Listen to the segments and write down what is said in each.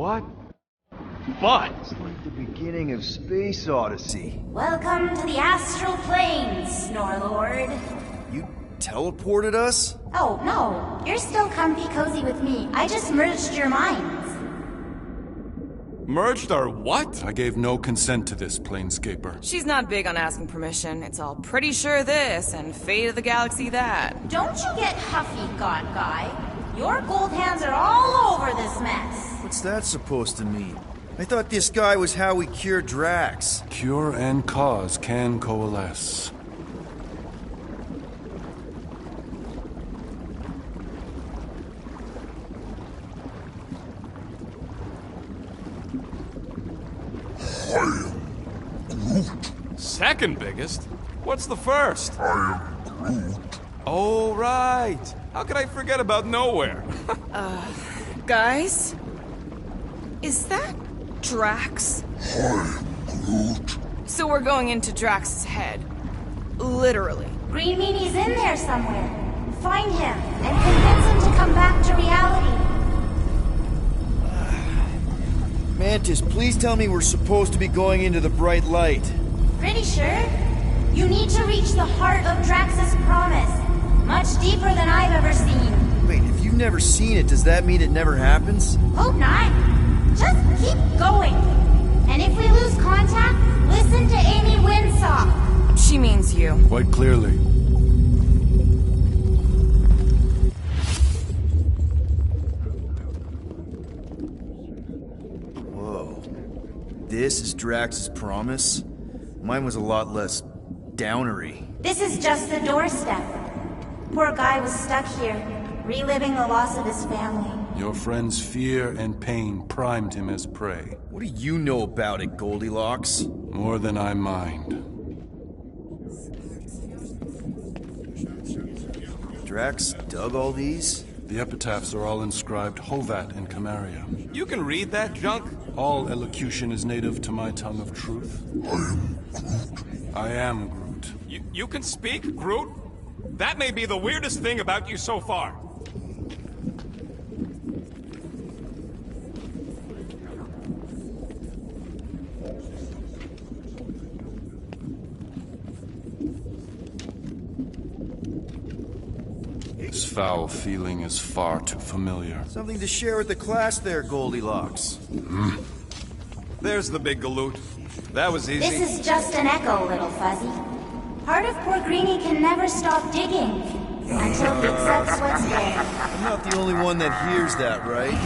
what? But It's like the beginning of Space Odyssey. Welcome to the astral planes, Snorlord. You teleported us? Oh, no. You're still comfy cozy with me. I just merged your minds. merged our what? I gave no consent to this, Planescaper. She's not big on asking permission. It's all pretty sure this and fate of the galaxy that. Don't you get huffy, God Guy. Your gold hands are all over this mess. What's that supposed to mean? I thought this guy was how we cure Drax. Cure and cause can coalesce. Second biggest? What's the first? I am Groot. Oh, right. How could I forget about Nowhere? Guys? Is that Drax? I am Groot. So we're going into Drax's head. Literally. Green Meanie's in there somewhere. Find him and convince him to come back to reality. Mantis, please tell me we're supposed to be going into the bright light. Pretty sure. You need to reach the heart of Drax's promise. Much deeper than I've ever seen. Wait, if you've never seen it, does that mean it never happens? Hope not. Just keep going. And if we lose contact, listen to Amy Winsock. She means you. Quite clearly. Whoa. This is Drax's promise? Mine was a lot less downery. This is just the doorstep. Poor guy was stuck here, reliving the loss of his family. Your friend's fear and pain primed him as prey. What do you know about it, Goldilocks? More than I mind. Drax dug all these? The epitaphs are all inscribed Hovat and Camaria. You can read that junk? All elocution is native to my tongue of truth. I am Groot. You can speak, Groot? That may be the weirdest thing about you so far. This foul feeling is far too familiar. Something to share with the class there, Goldilocks. There's the big galoot. That was easy. This is just an echo, little fuzzy. Part of poor Greenie can never stop digging until he accepts what's there. I'm not the only one that hears that, right?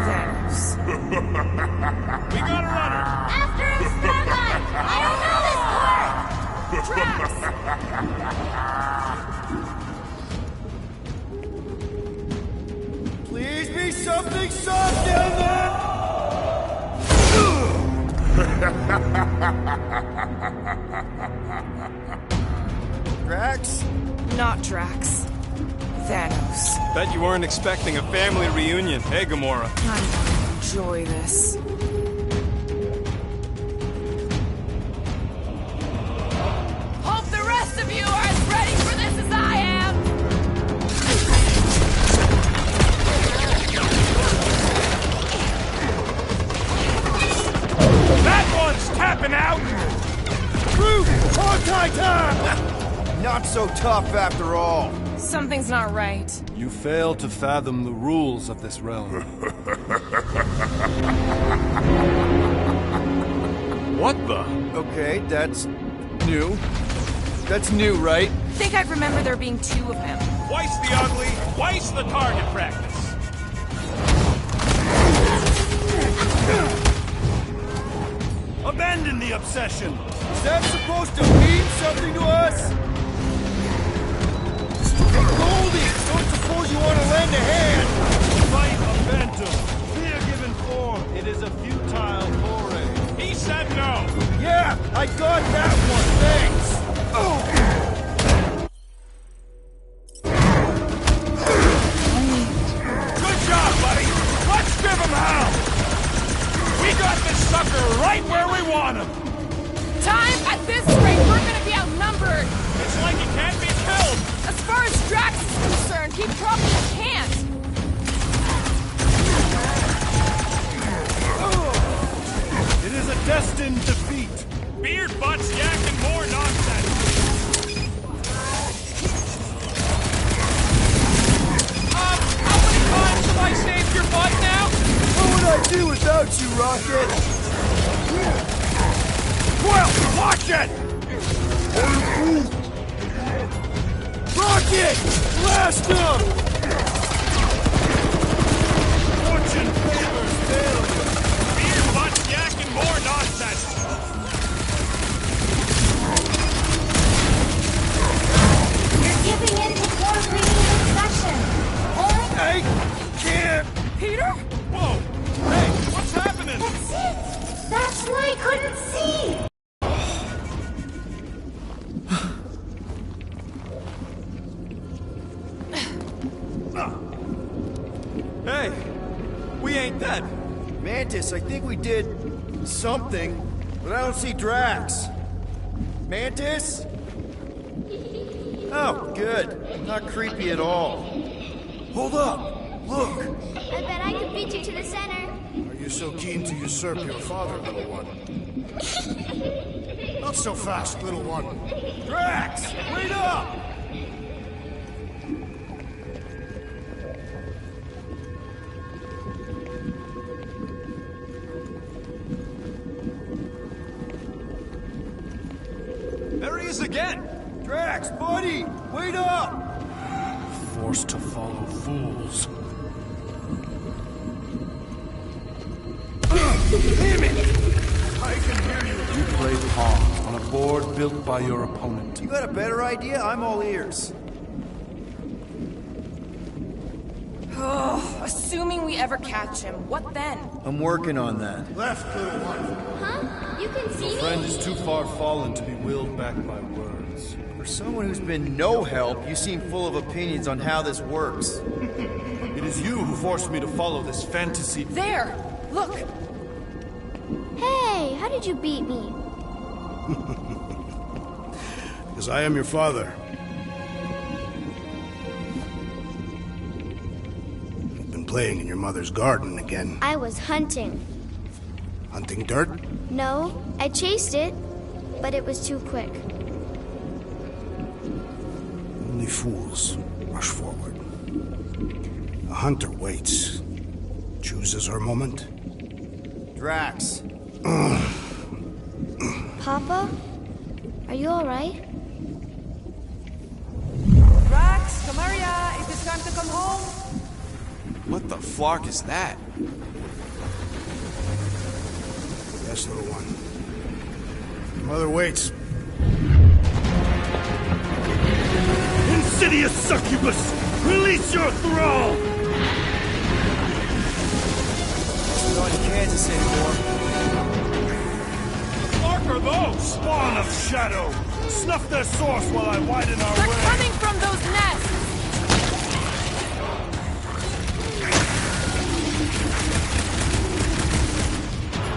Thanos. We got a runner! After him, Starlight! I don't know this part! Drax! Please be something soft down there! Drax? Not Drax. Thanos. Bet you weren't expecting a family reunion, hey, Gamora? I'm gonna enjoy this. Hope the rest of you are as ready for this as I am! That one's tapping out! Groot! On Titan! Not so tough after all. Something's not right. You fail to fathom the rules of this realm. What the? Okay, that's new. That's new, right? Think I'd remember there being two of him. Twice the ugly, twice the target practice. Abandon the obsession! Is that supposed to mean something to us? Hey, Goldie! Don't suppose you want to lend a hand? Fight a phantom. Fear given form. It is a futile foray. He said no! Yeah, I got that one, thanks! Good job, buddy! Let's give him hell! We got this sucker right where we want him! Time at this rate, we're gonna be outnumbered! It's like he can't be killed! As far as Drax is concerned, he probably can't! butts yakking more nonsense. How many times have I saved your butt now? What would I do without you, Rocket? Well, watch it! Rocket! Blast him! Fortune favors failure. Beer butts yakking more nonsense. You're giving in to poor greedy obsession. Only I can't. Peter? Whoa! Hey, what's happening? that's it. That's why I couldn't see. Hey, we ain't dead. Mantis, I think we did something, but I don't see Drax. Mantis? Oh, good. Not creepy at all. Hold up! Look! I bet I could beat you to the center. Are you so keen to usurp your father, little one? Not so fast, little one. Drax! Wait up! There he is again. Drax, buddy! Wait up! Forced to follow fools. Damn it! I can hear you. You play pawn on a board built by your opponent. You got a better idea? I'm all ears. Oh, assuming we ever catch him, what then? I'm working on that. Left, little one. Huh? You can see Your friend me? is too far fallen to be willed back by words. For someone who's been no help, you seem full of opinions on how this works. It is you who forced me to follow this fantasy. There! Look! Hey, how did you beat me? Because I am your father. You've been playing in your mother's garden again. I was hunting. Hunting dirt? No, I chased it, but it was too quick. Only fools rush forward. A hunter waits. Chooses her moment. Drax. Papa? Are you alright? Drax, Kamaria, it is time to come home. What the flock is that? Yes, little one. Your mother waits. Insidious succubus! Release your thrall! We're not in Kansas anymore. Mark are those? Spawn of shadow! Snuff their source while I widen our They're way! coming from those nests!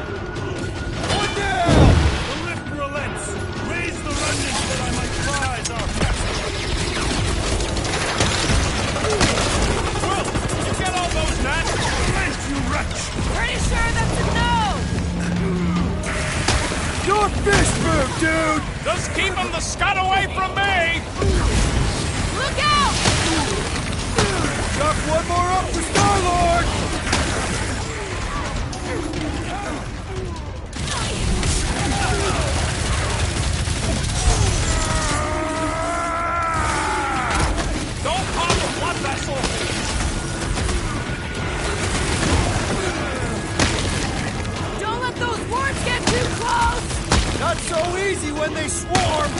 One down! The lift relents! Raise the remnants that I might prize our capture! Well, you get all those nuts? Relent, you wretch! Pretty sure that's a no! Your fish move, dude! Just keep them the scud away from me! Look out! Got one more up for Star-Lord! Don't pop a blood vessel! Don't let those wards get too close! Not so easy when they swarm!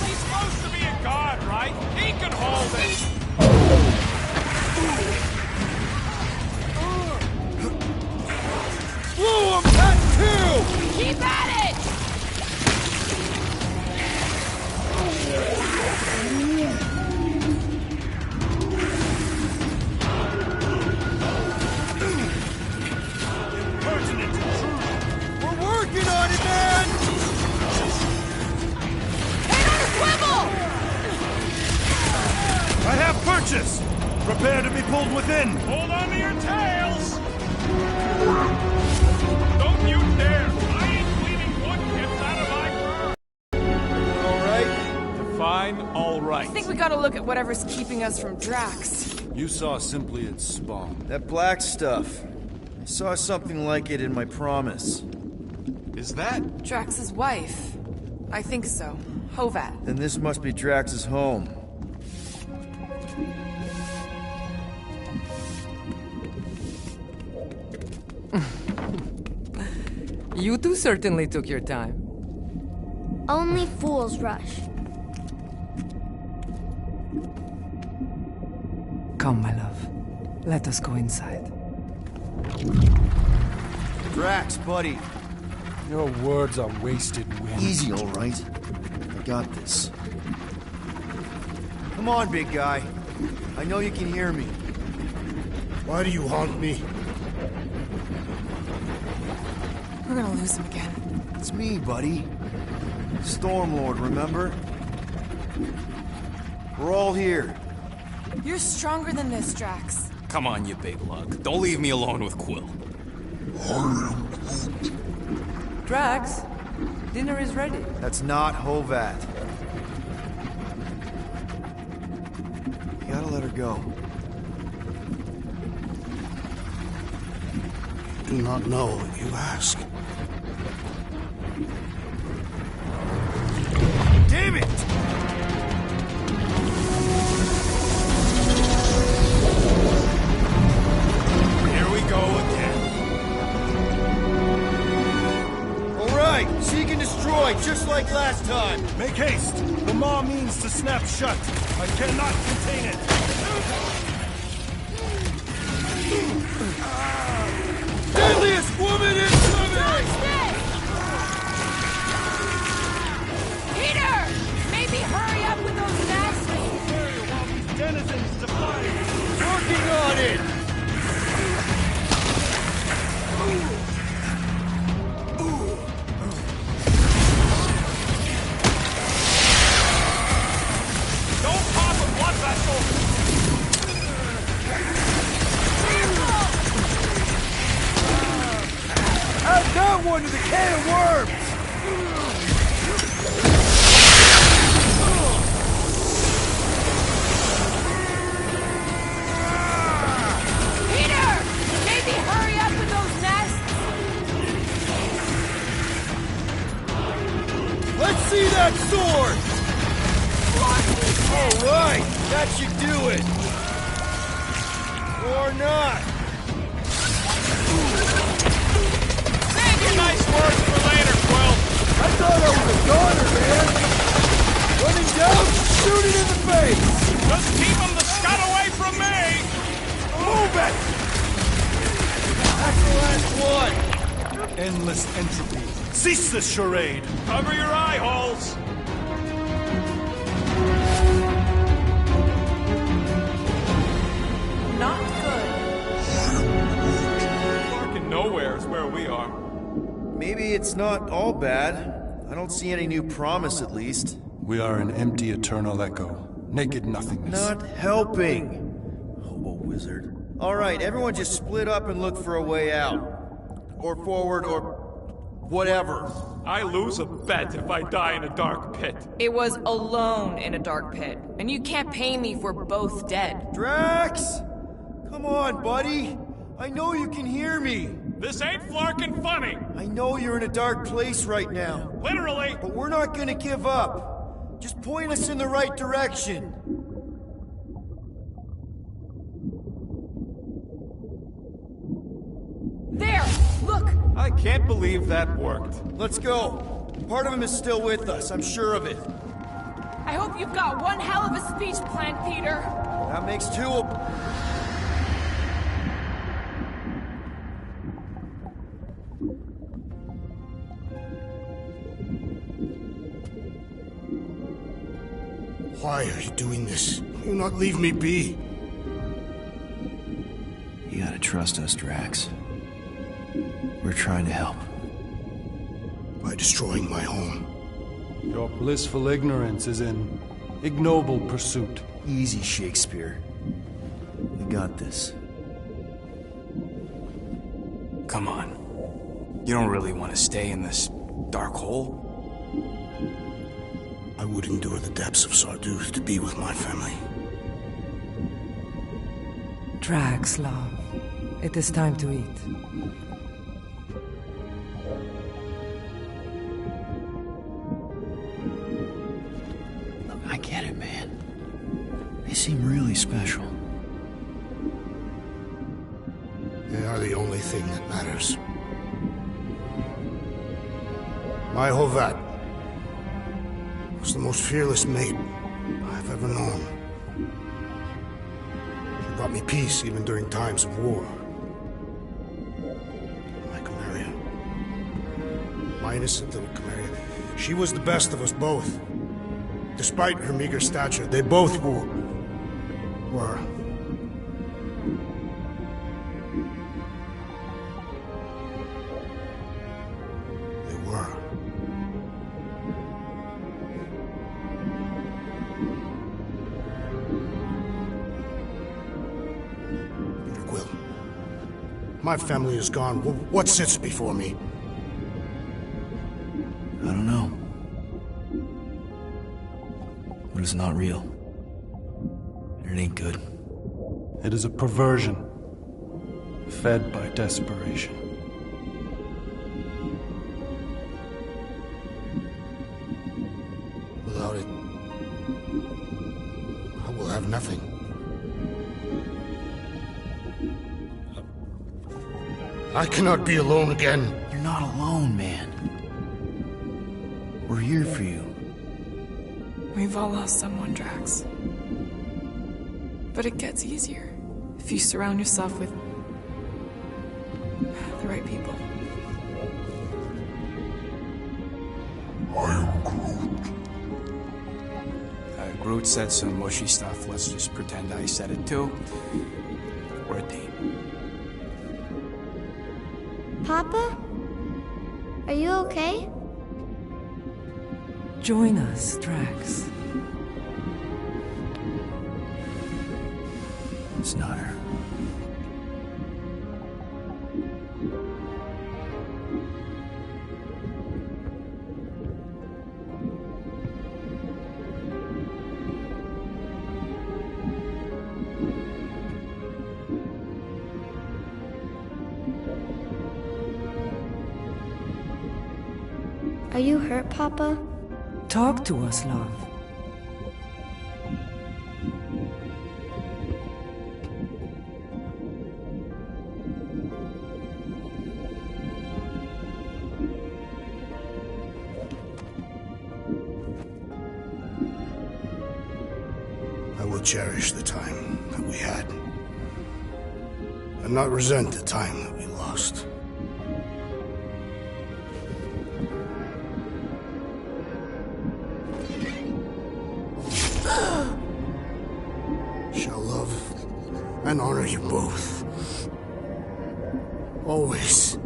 He's supposed to be a god, right? He can hold it! Blew him! That too! Keep at it! We're working on it, man! Head on a swivel! I have purchase! Prepare to be pulled within! Hold on to your tails! Don't you dare! I ain't bleeding one gift out of my fur! Alright? Define all right. I think we gotta look at whatever's keeping us from Drax. You saw simply its spawn. That black stuff. I saw something like it in my promise. Is that? Drax's wife. I think so. Hovat. Then this must be Drax's home. You two certainly took your time. Only fools rush. Come, my love. Let us go inside. Drax, buddy. Your words are wasted wind. Easy, alright? I got this. Come on, big guy. I know you can hear me. Why do you haunt me? We're gonna lose him again. It's me, buddy. Stormlord, remember? We're all here. You're stronger than this, Drax. Come on, you big lug. Don't leave me alone with Quill. Drax, dinner is ready. That's not Hovat. You gotta let her go. Do not know what you ask. Damn it! Here we go again. Alright, seek and destroy, just like last time. Make haste! The maw means to snap shut. I cannot contain it. Deadliest woman in swimming! Peter! Maybe hurry up with those nests! While these denizens defy me. Working on it! Don't pop a blood vessel! Add that one to the can of worms! Peter! Maybe hurry up with those nests! Let's see that sword! Alright, that should do it! Or not! Save your nice words for later, Quill! I thought I was a goner, man! Running down, shoot it in the face! Just keep him the scud away from me! Move it! That's the last one! Endless entropy. Cease this charade! Cover your eye holes! Not good. Fucking nowhere is where we are. Maybe it's not all bad. I don't see any new promise, at least. We are an empty eternal echo. Naked nothingness. Not helping. Hobo wizard. Alright, everyone just split up and look for a way out. Or forward, or whatever. I lose a bet if I die in a dark pit. It was alone in a dark pit, and you can't pay me if we're both dead. Drax! Come on, buddy! I know you can hear me! This ain't flarkin' funny! I know you're in a dark place right now. Literally! But we're not gonna give up. Just point us in the right direction. There! Look! I can't believe that worked. Let's go. Part of him is still with us, I'm sure of it. I hope you've got one hell of a speech planned, Peter. That makes two of... Why are you doing this? Do not leave me be. You gotta trust us, Drax. We're trying to help. By destroying my home. Your blissful ignorance is an ignoble pursuit. Easy, Shakespeare. We got this. Come on. You don't really want to stay in this dark hole? I would endure the depths of Sarduth to be with my family. Drax, love. It is time to eat. Look, I get it, man. They seem really special. They are the only thing that matters. My Hovat was the most fearless mate I've ever known. She brought me peace even during times of war. My Chimera. My innocent little Chimera. She was the best of us both. Despite her meager stature, they both were. My family is gone. What sits before me? I don't know. But it's not real. And it ain't good. It is a perversion, fed by desperation. Without it, I will have nothing. I cannot be alone again. You're not alone, man. We're here for you. We've all lost someone, Drax. But it gets easier if you surround yourself with the right people. I am Groot. Groot said some mushy stuff. Let's just pretend I said it too. We're a team. Papa? Are you okay? Join us, Drax. It's not her. Are you hurt, Papa? Talk to us, love. I will cherish the time that we had, and not resent the time that we lost. Shall love and honor you both. Always.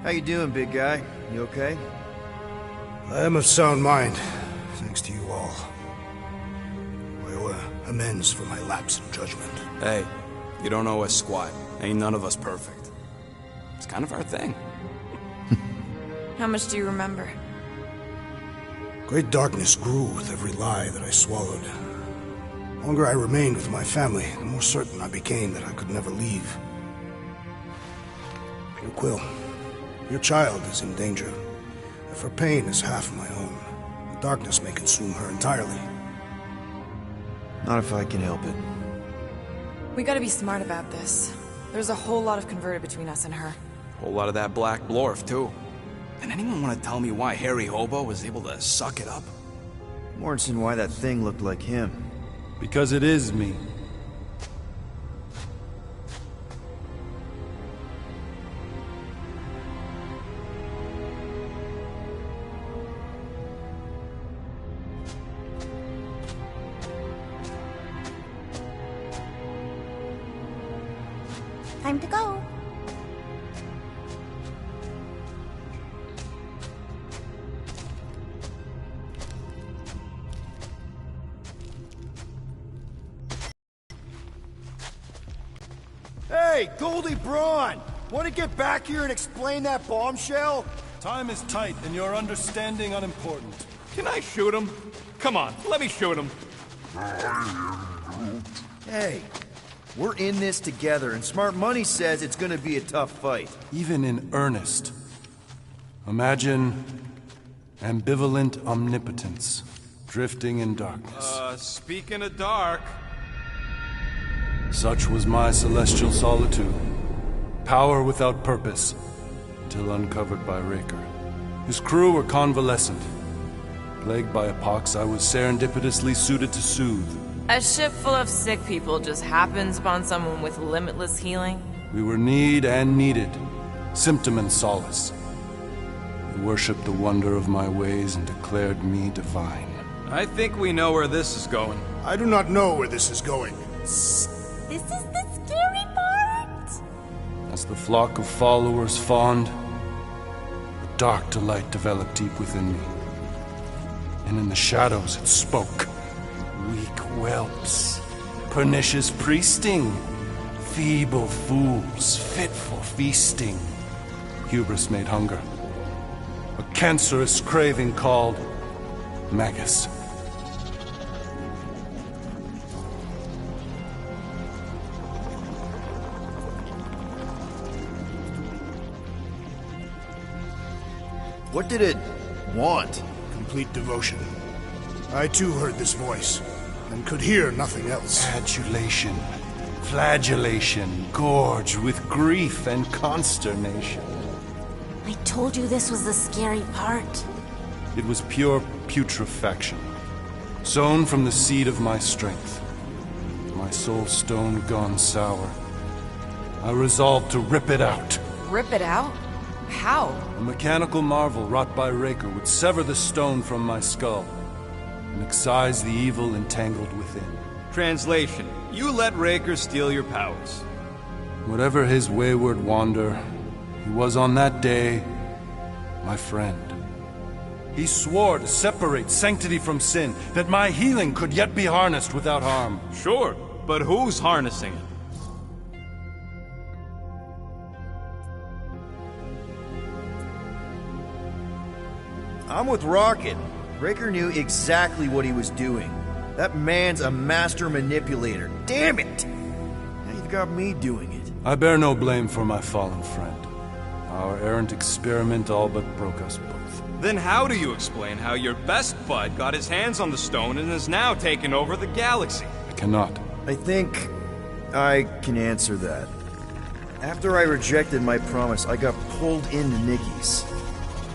How you doing, big guy? You okay? I am of sound mind, thanks to you all. I owe amends for my lapse in judgment. Hey, you don't owe us squat. Ain't none of us perfect. It's kind of our thing. How much do you remember? Great darkness grew with every lie that I swallowed. The longer I remained with my family, the more certain I became that I could never leave. Peter Quill, your child is in danger. If her pain is half my own, the darkness may consume her entirely. Not if I can help it. We gotta be smart about this. There's a whole lot of converted between us and her. Whole lot of that black blorf, too. And anyone want to tell me why Harry Hobo was able to suck it up? Morrison, why that thing looked like him. Because it is me. Time to go. Hey, Goldie Braun! Want to get back here and explain that bombshell? Time is tight and your understanding unimportant. Can I shoot him? Come on, let me shoot him. Hey, we're in this together, and Smart Money says it's gonna be a tough fight. Even in earnest. Imagine ambivalent omnipotence, drifting in darkness. Speaking of dark... Such was my celestial solitude. Power without purpose, till uncovered by Raker. His crew were convalescent. Plagued by a pox, I was serendipitously suited to soothe. A ship full of sick people just happens upon someone with limitless healing? We were need and needed, symptom and solace. They worshipped the wonder of my ways and declared me divine. I think we know where this is going. I do not know where this is going. This is the scary part! As the flock of followers fawned, a dark delight developed deep within me. And in the shadows it spoke. Weak whelps, pernicious priesting, feeble fools, fit for feasting. Hubris made hunger. A cancerous craving called Magus. What did it want? Complete devotion. I too heard this voice, and could hear nothing else. Adulation, flagellation, gorged with grief and consternation. I told you this was the scary part. It was pure putrefaction, sown from the seed of my strength. My soul stone gone sour. I resolved to rip it out. Rip it out? How? A mechanical marvel wrought by Raker would sever the stone from my skull and excise the evil entangled within. Translation: you let Raker steal your powers. Whatever his wayward wander, he was on that day my friend. He swore to separate sanctity from sin, that my healing could yet be harnessed without harm. Sure, but who's harnessing it? I'm with Rocket. Raker knew exactly what he was doing. That man's a master manipulator. Damn it! Now you've got me doing it. I bear no blame for my fallen friend. Our errant experiment all but broke us both. Then how do you explain how your best bud got his hands on the stone and is now taking over the galaxy? I cannot. I think I can answer that. After I rejected my promise, I got pulled into Nikki's.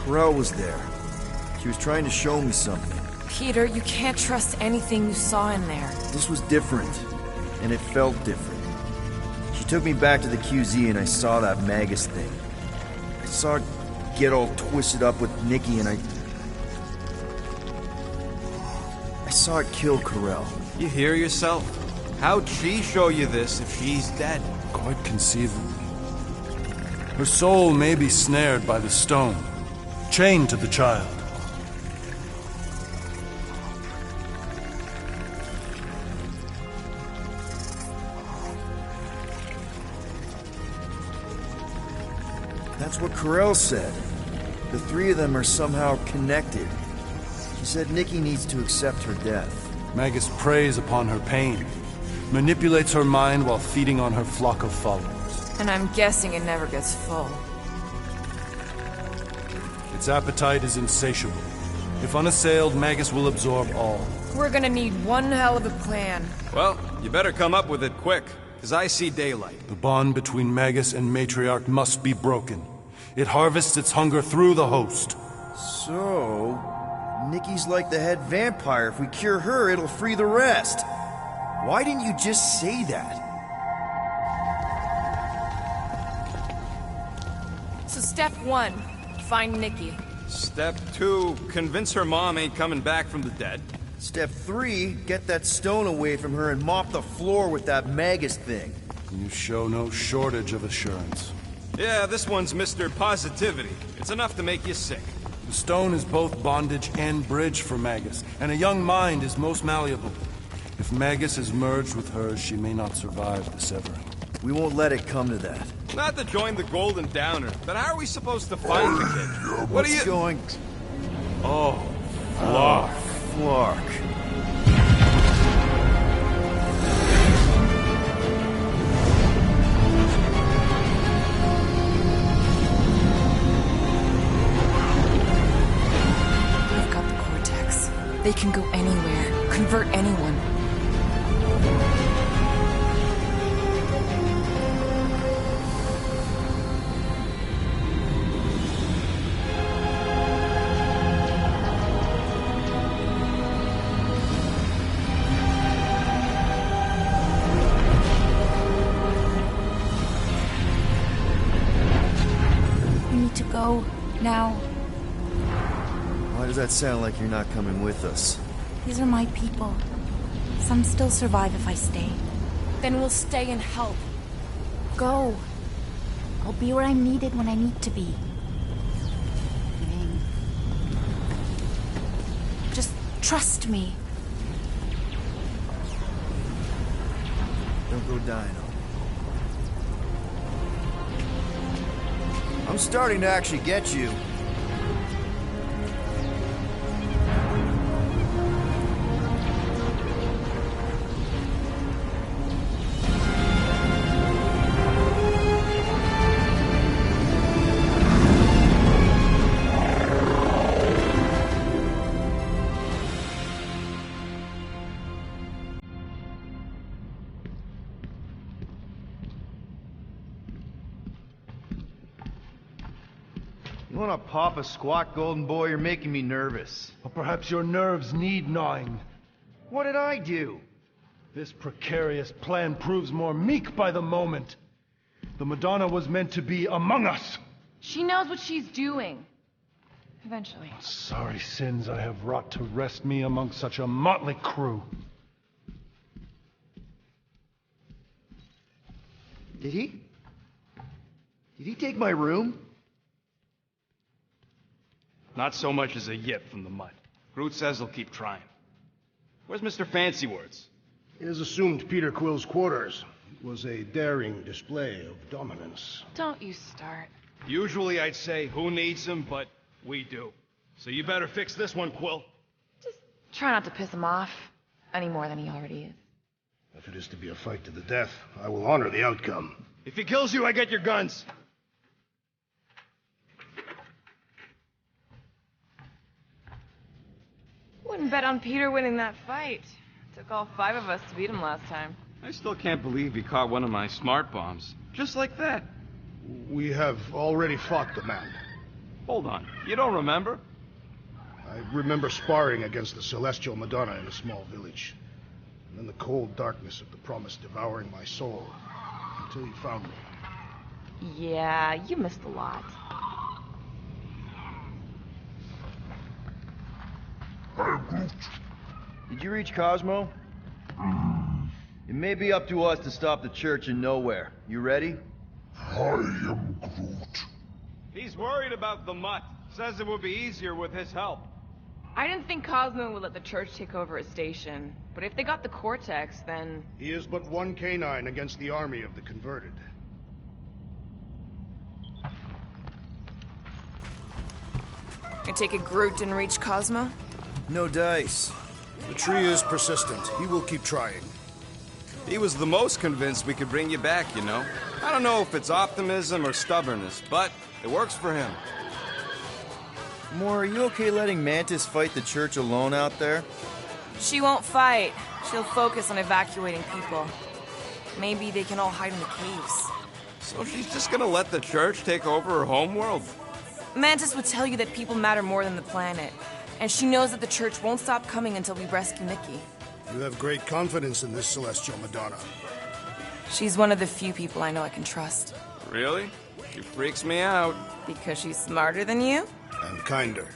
Corel was there. She was trying to show me something. Peter, you can't trust anything you saw in there. This was different, and it felt different. She took me back to the QZ and I saw that Magus thing. I saw it get all twisted up with Nikki and I saw it kill Corel. You hear yourself? How'd she show you this if she's dead? Quite conceivably. Her soul may be snared by the stone, chained to the child. That's what Corel said. The three of them are somehow connected. She said Nikki needs to accept her death. Magus preys upon her pain, manipulates her mind while feeding on her flock of followers. And I'm guessing it never gets full. Its appetite is insatiable, If unassailed, Magus will absorb all. We're gonna need one hell of a plan. Well, you better come up with it quick, because I see daylight. The bond between Magus and Matriarch must be broken. It harvests its hunger through the host. So, Nikki's like the head vampire. If we cure her, it'll free the rest. Why didn't you just say that? So step 1, find Nikki. Step 2, convince her mom ain't coming back from the dead. Step 3, get that stone away from her and mop the floor with that Magus thing. You show no shortage of assurance. Yeah, this one's Mr. Positivity. It's enough to make you sick. The stone is both bondage and bridge for Magus, and a young mind is most malleable. If Magus is merged with hers, she may not survive the severing. We won't let it come to that. Not to join the Golden Downer, but how are we supposed to find the kid? What are you... going... Oh, Flark. Flark. I've got the cortex. They can go anywhere, convert anyone. Go now. Why does that sound like you're not coming with us? These are my people. Some still survive if I stay. Then we'll stay and help. Go. I'll be where I'm needed when I need to be. Just trust me. Don't go dying on me. I'm starting to actually get you. You wanna pop a squat, golden boy? You're making me nervous. Or perhaps your nerves need gnawing. What did I do? This precarious plan proves more meek by the moment. The Madonna was meant to be among us. She knows what she's doing. Eventually. Sorry sins I have wrought to wrest me among such a motley crew. Did he? Did he take my room? Not so much as a yip from the mud. Groot says he'll keep trying. Where's Mr. Fancy Words? It is assumed Peter Quill's quarters. It was a daring display of dominance. Don't you start. Usually I'd say, who needs him, but we do. So you better fix this one, Quill. Just try not to piss him off any more than he already is. If it is to be a fight to the death, I will honor the outcome. If he kills you, I get your guns. Wouldn't bet on Peter winning that fight. Took all 5 of us to beat him last time. I still can't believe he caught one of my smart bombs. Just like that. We have already fought the man. Hold on. You don't remember? I remember sparring against the Celestial Madonna in a small village. And then the cold darkness of the promise devouring my soul. Until you found me. Yeah, you missed a lot. Did you reach Cosmo? It may be up to us to stop the church in nowhere. You ready? I am Groot. He's worried about the mutt. Says it would be easier with his help. I didn't think Cosmo would let the church take over a station. But if they got the Cortex, then... He is but one canine against the army of the converted. I take it Groot didn't reach Cosmo? No dice. The tree is persistent. He will keep trying. He was the most convinced we could bring you back, you know. I don't know if it's optimism or stubbornness, but it works for him. Moore, are you okay letting Mantis fight the church alone out there? She won't fight. She'll focus on evacuating people. Maybe they can all hide in the caves. So she's just gonna let the church take over her homeworld? Mantis would tell you that people matter more than the planet. And she knows that the church won't stop coming until we rescue Nikki. You have great confidence in this celestial Madonna. She's one of the few people I know I can trust. Really? She freaks me out. Because she's smarter than you? And kinder.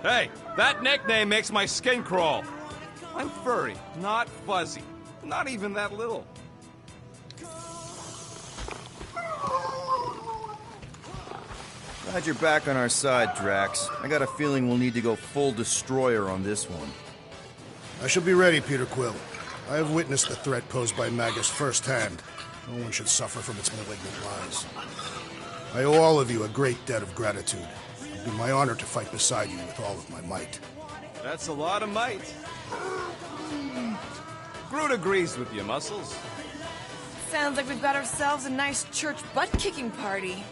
Hey, that nickname makes my skin crawl. I'm furry, not fuzzy. Not even that little. Glad you're back on our side, Drax. I got a feeling we'll need to go full destroyer on this one. I shall be ready, Peter Quill. I have witnessed the threat posed by Magus firsthand. No one should suffer from its malignant lies. I owe all of you a great debt of gratitude. It would be my honor to fight beside you with all of my might. That's a lot of might. Groot agrees with you, Muscles. Sounds like we've got ourselves a nice church butt-kicking party.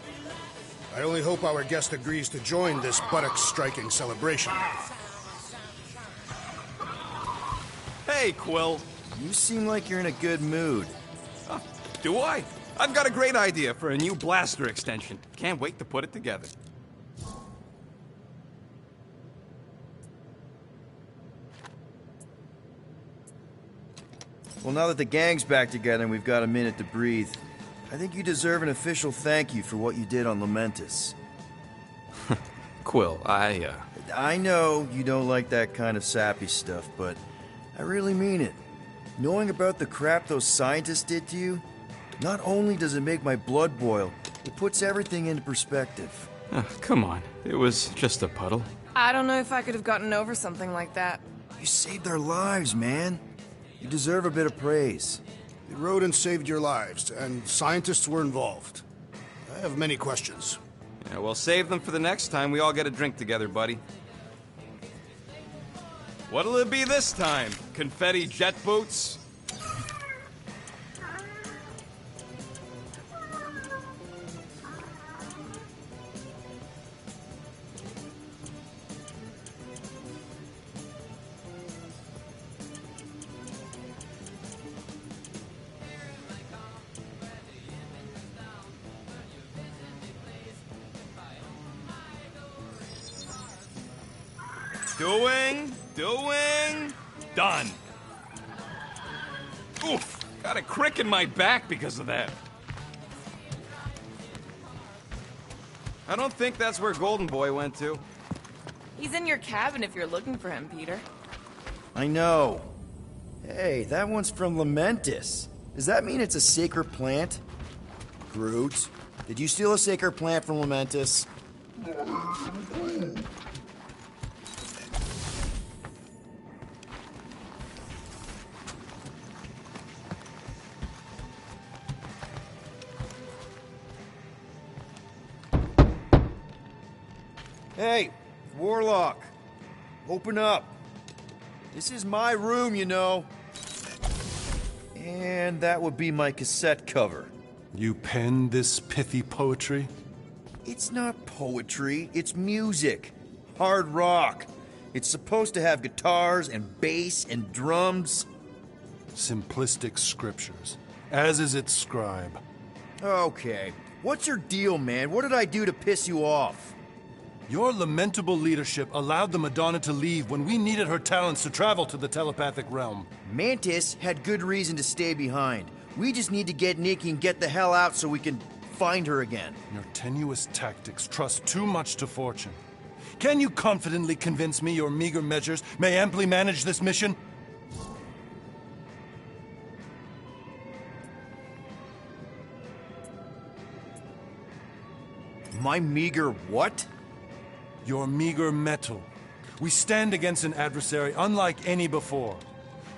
I only hope our guest agrees to join this buttocks-striking celebration. Hey, Quill. You seem like you're in a good mood. Do I? I've got a great idea for a new blaster extension. Can't wait to put it together. Well, now that the gang's back together and we've got a minute to breathe, I think you deserve an official thank you for what you did on Lamentis. Quill, I know you don't like that kind of sappy stuff, but I really mean it. Knowing about the crap those scientists did to you, not only does it make my blood boil, it puts everything into perspective. Come on. It was just a puddle. I don't know if I could have gotten over something like that. You saved our lives, man. You deserve a bit of praise. The rodents saved your lives, and scientists were involved. I have many questions. Yeah, well, save them for the next time we all get a drink together, buddy. What'll it be this time? Confetti jet boots? Doing, done. Oof, got a crick in my back because of that. I don't think that's where Golden Boy went to. He's in your cabin if you're looking for him, Peter. I know. Hey, that one's from Lamentis. Does that mean it's a sacred plant? Groot, did you steal a sacred plant from Lamentis? Hey, Warlock, open up. This is my room, you know. And that would be my cassette cover. You penned this pithy poetry? It's not poetry, it's music. Hard rock. It's supposed to have guitars and bass and drums. Simplistic scriptures, as is its scribe. Okay, what's your deal, man? What did I do to piss you off? Your lamentable leadership allowed the Madonna to leave when we needed her talents to travel to the telepathic realm. Mantis had good reason to stay behind. We just need to get Nikki and get the hell out so we can find her again. Your tenuous tactics trust too much to fortune. Can you confidently convince me your meager measures may amply manage this mission? My meager what? Your meager metal. We stand against an adversary unlike any before,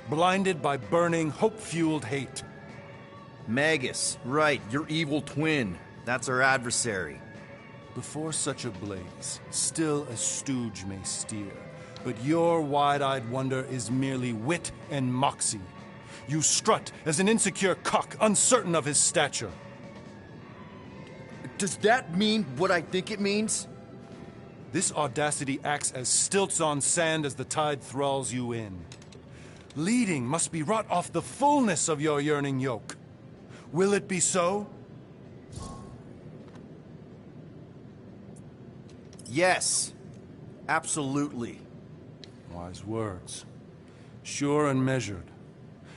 blinded by burning, hope-fueled hate. Magus, right, your evil twin. That's our adversary. Before such a blaze, still a stooge may steer, but your wide-eyed wonder is merely wit and moxie. You strut as an insecure cock, uncertain of his stature. Does that mean what I think it means? This audacity acts as stilts on sand as the tide thralls you in. Leading must be wrought off the fullness of your yearning yoke. Will it be so? Yes. Absolutely. Wise words. Sure and measured.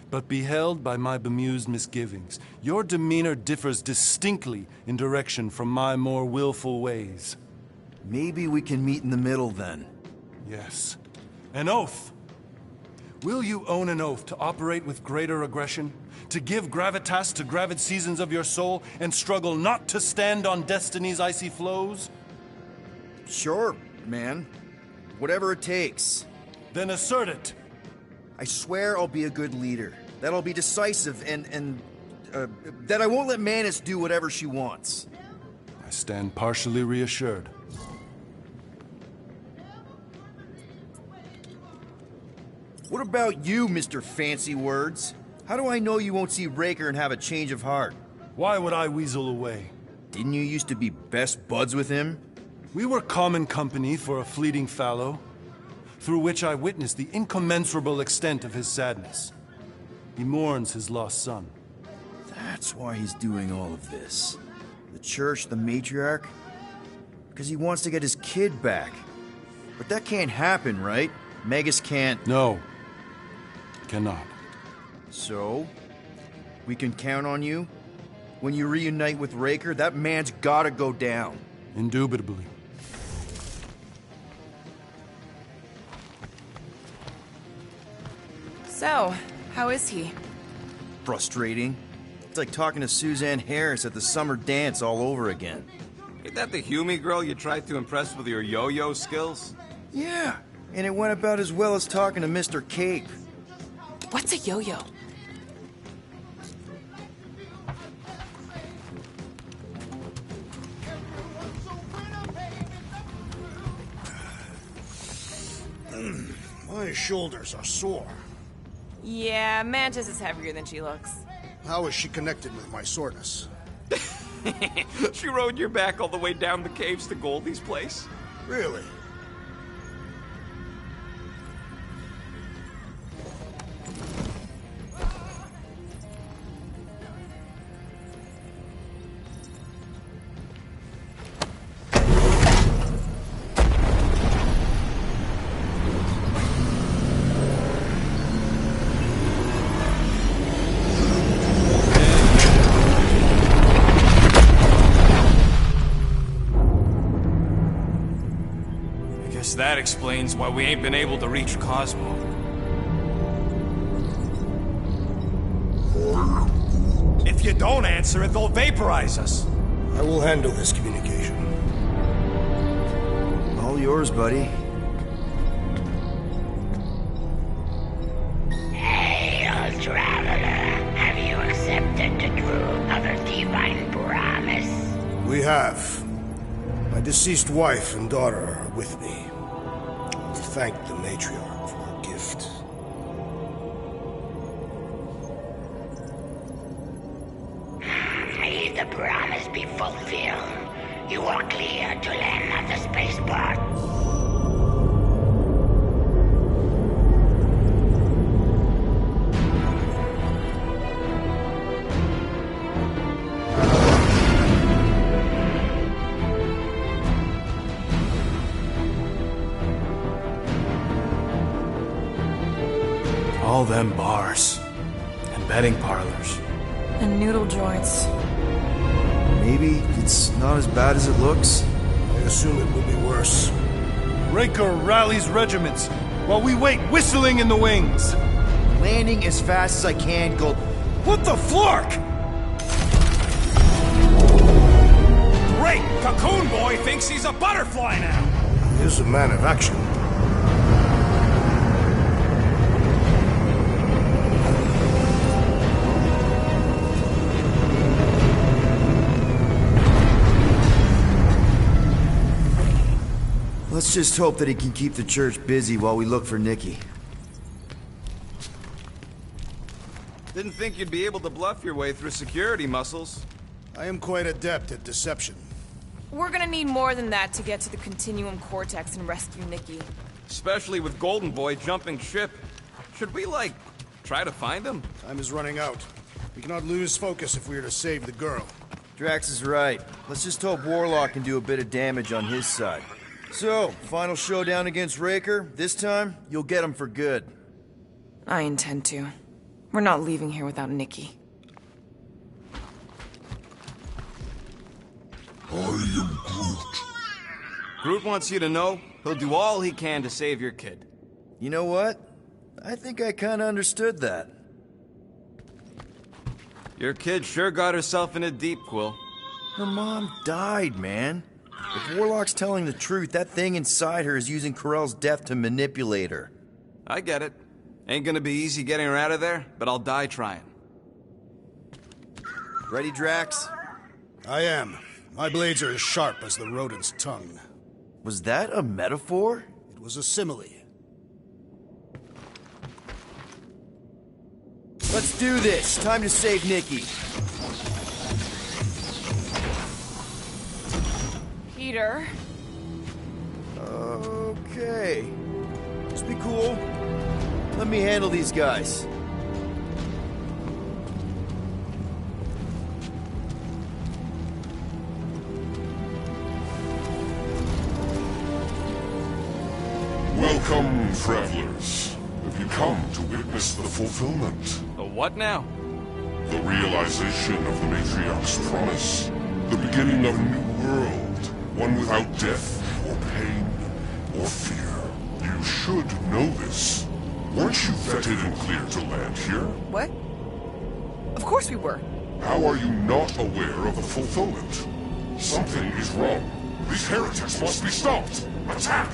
But beheld by my bemused misgivings, your demeanor differs distinctly in direction from my more willful ways. Maybe we can meet in the middle then. Yes. An oath. Will you own an oath to operate with greater aggression? To give gravitas to gravid seasons of your soul and struggle not to stand on destiny's icy flows? Sure, man. Whatever it takes. Then assert it. I swear I'll be a good leader. That I'll be decisive and that I won't let Manus do whatever she wants. I stand partially reassured. What about you, Mr. Fancy Words? How do I know you won't see Raker and have a change of heart? Why would I weasel away? Didn't you used to be best buds with him? We were common company for a fleeting fallow, through which I witnessed the incommensurable extent of his sadness. He mourns his lost son. That's why he's doing all of this. The church, the matriarch? Because he wants to get his kid back. But that can't happen, right? Magus can't... No. Cannot. So? We can count on you? When you reunite with Raker, that man's gotta go down. Indubitably. So, how is he? Frustrating. It's like talking to Suzanne Harris at the summer dance all over again. Ain't that the Hume girl you tried to impress with your yo-yo skills? Yeah, and it went about as well as talking to Mr. Cape. What's a yo-yo? My shoulders are sore. Yeah, Mantis is heavier than she looks. How is she connected with my soreness? She rode your back all the way down the caves to Goldie's place? Really? That explains why we ain't been able to reach Cosmo. If you don't answer it, they'll vaporize us. I will handle this communication. All yours, buddy. Hail, traveler. Have you accepted the true of a divine promise? We have. My deceased wife and daughter are with me. Thank the matriarch for her gift. May the promise be fulfilled. You are clear to land at the spaceport. All them bars. And betting parlors. And noodle joints. Maybe it's not as bad as it looks. I assume it will be worse. Raker rallies regiments, while we wait whistling in the wings. Landing as fast as I can, Gold. What the flark? Great! Cocoon Boy thinks he's a butterfly now! He is a man of action. Let's just hope that he can keep the church busy while we look for Nikki. Didn't think you'd be able to bluff your way through security muscles. I am quite adept at deception. We're gonna need more than that to get to the Continuum Cortex and rescue Nikki. Especially with Golden Boy jumping ship. Should we, like, try to find him? Time is running out. We cannot lose focus if we are to save the girl. Drax is right. Let's just hope Warlock can do a bit of damage on his side. So, final showdown against Raker. This time, you'll get him for good. I intend to. We're not leaving here without Nikki. I am Groot. Groot wants you to know he'll do all he can to save your kid. You know what? I think I kinda understood that. Your kid sure got herself in it deep, Quill. Her mom died, man. If Warlock's telling the truth, that thing inside her is using Corell's death to manipulate her. I get it. Ain't gonna be easy getting her out of there, but I'll die trying. Ready, Drax? I am. My blades are as sharp as the rodent's tongue. Was that a metaphor? It was a simile. Let's do this. Time to save Nikki. Peter. Okay. Just be cool. Let me handle these guys. Welcome, travelers. Have you come to witness the fulfillment? The what now? The realization of the Matriarch's promise. The beginning of a new world. One without death, or pain, or fear. You should know this. Weren't you vetted and cleared to land here? What? Of course we were. How are you not aware of the fulfillment? Something is wrong. These heretics must be stopped. Attack!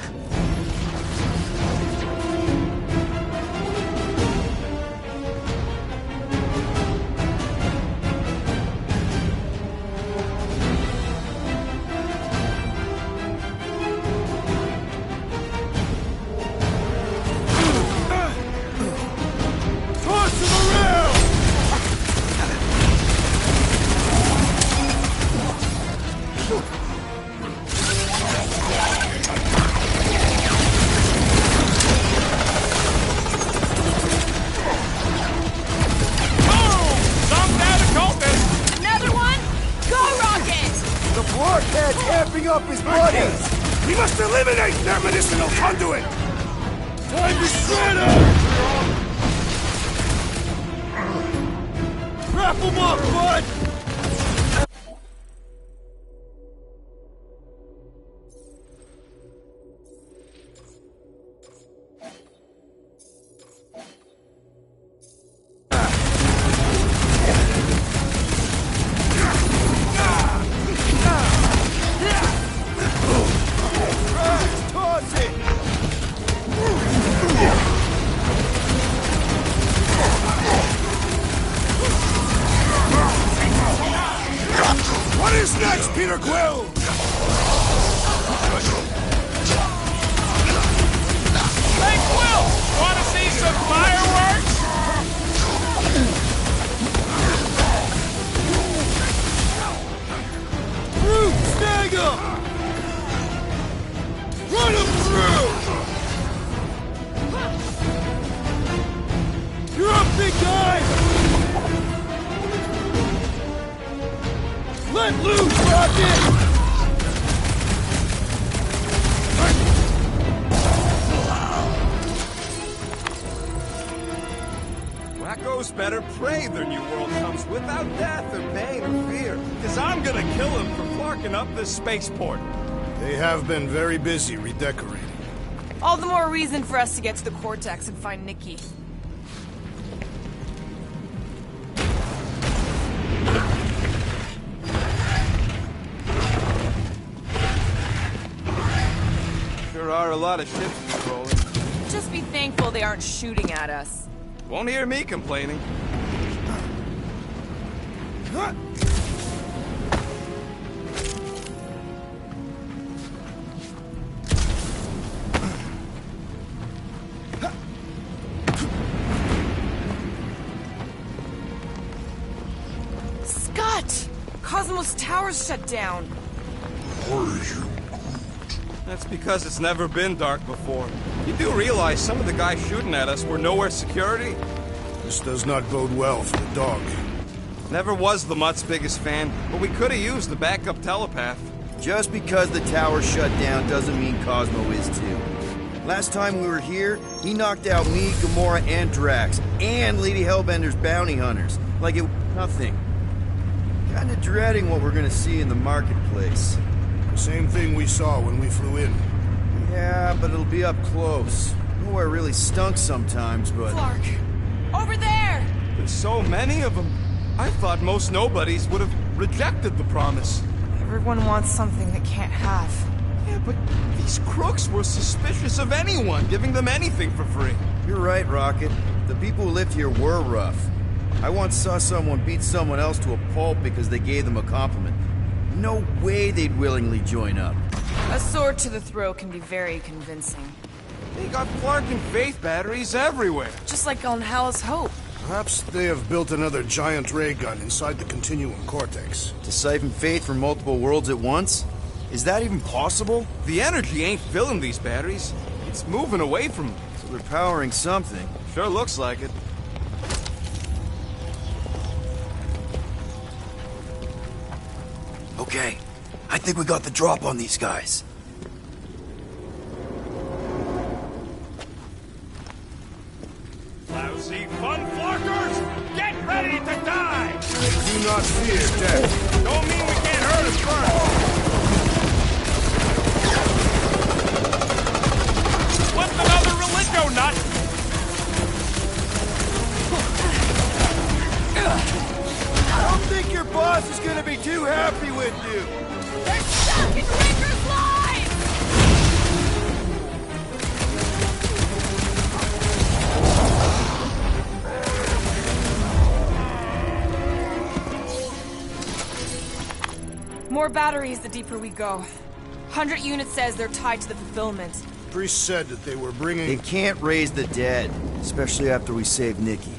Up his buddies! We must eliminate their medicinal conduit! Time to shred him! Wrap him up, bud! Next, Peter Quill! Hey, Quill! Want to see some fireworks? Groot, snag him! Run him through! You're up, big guy! Let loose, Rocket! Wacko's better pray their new world comes without death or pain or fear. Cause I'm gonna kill him for clarking up this spaceport. They have been very busy redecorating. All the more reason for us to get to the Cortex and find Nikki. There are a lot of ships patrolling. Just be thankful they aren't shooting at us. Won't hear me complaining. Scott! Cosmos Tower's shut down. That's because it's never been dark before. You do realize some of the guys shooting at us were nowhere security? This does not bode well for the dog. Never was the Mutt's biggest fan, but we could have used the backup telepath. Just because the tower shut down doesn't mean Cosmo is too. Last time we were here, he knocked out me, Gamora, and Drax, and Lady Hellbender's bounty hunters, like it was nothing. Kinda dreading what we're gonna see in the marketplace. The same thing we saw when we flew in. Yeah, but it'll be up close. Nowhere really stunk sometimes, but... Clark! Over there! There's so many of them. I thought most nobodies would have rejected the promise. Everyone wants something they can't have. Yeah, but these crooks were suspicious of anyone giving them anything for free. You're right, Rocket. The people who lived here were rough. I once saw someone beat someone else to a pulp because they gave them a compliment. No way they'd willingly join up. A sword to the throat can be very convincing. They got Clark and Faith batteries everywhere. Just like on Hal's Hope. Perhaps they have built another giant ray gun inside the Continuum Cortex. To siphon Faith from multiple worlds at once? Is that even possible? The energy ain't filling these batteries. It's moving away from them. So they're powering something. Sure looks like it. Okay, I think we got the drop on these guys. Lousy fun flarkers! Get ready to die! Do not fear death. Don't mean we can't hurt us first! What's another relicto nut? I don't think your boss is gonna be too happy with you. They're stuck in Ringer's line! More batteries the deeper we go. 100 units says they're tied to the fulfillment. Priest said that they were bringing... They can't raise the dead, especially after we save Nikki.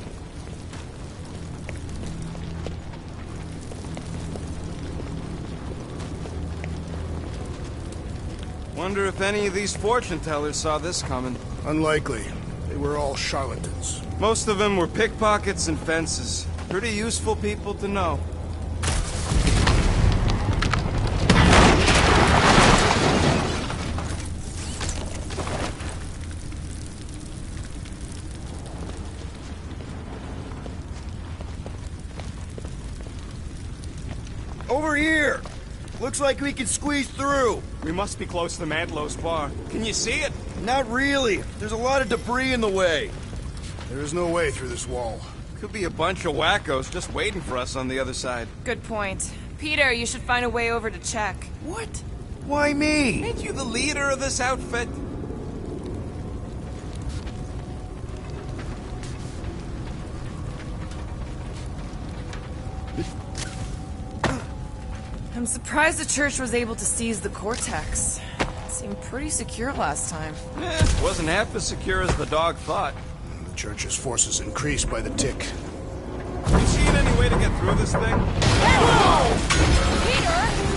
Wonder if any of these fortune tellers saw this coming. Unlikely. They were all charlatans. Most of them were pickpockets and fences. Pretty useful people to know. Over here! Looks like we can squeeze through. We must be close to Mantlow's bar. Can you see it? Not really. There's a lot of debris in the way. There is no way through this wall. Could be a bunch of wackos just waiting for us on the other side. Good point. Peter, you should find a way over to check. What? Why me? Ain't you the leader of this outfit? I'm surprised the church was able to seize the Cortex. It seemed pretty secure last time. Wasn't half as secure as the dog thought. The church's forces increased by the tick. You seen any way to get through this thing? Peter!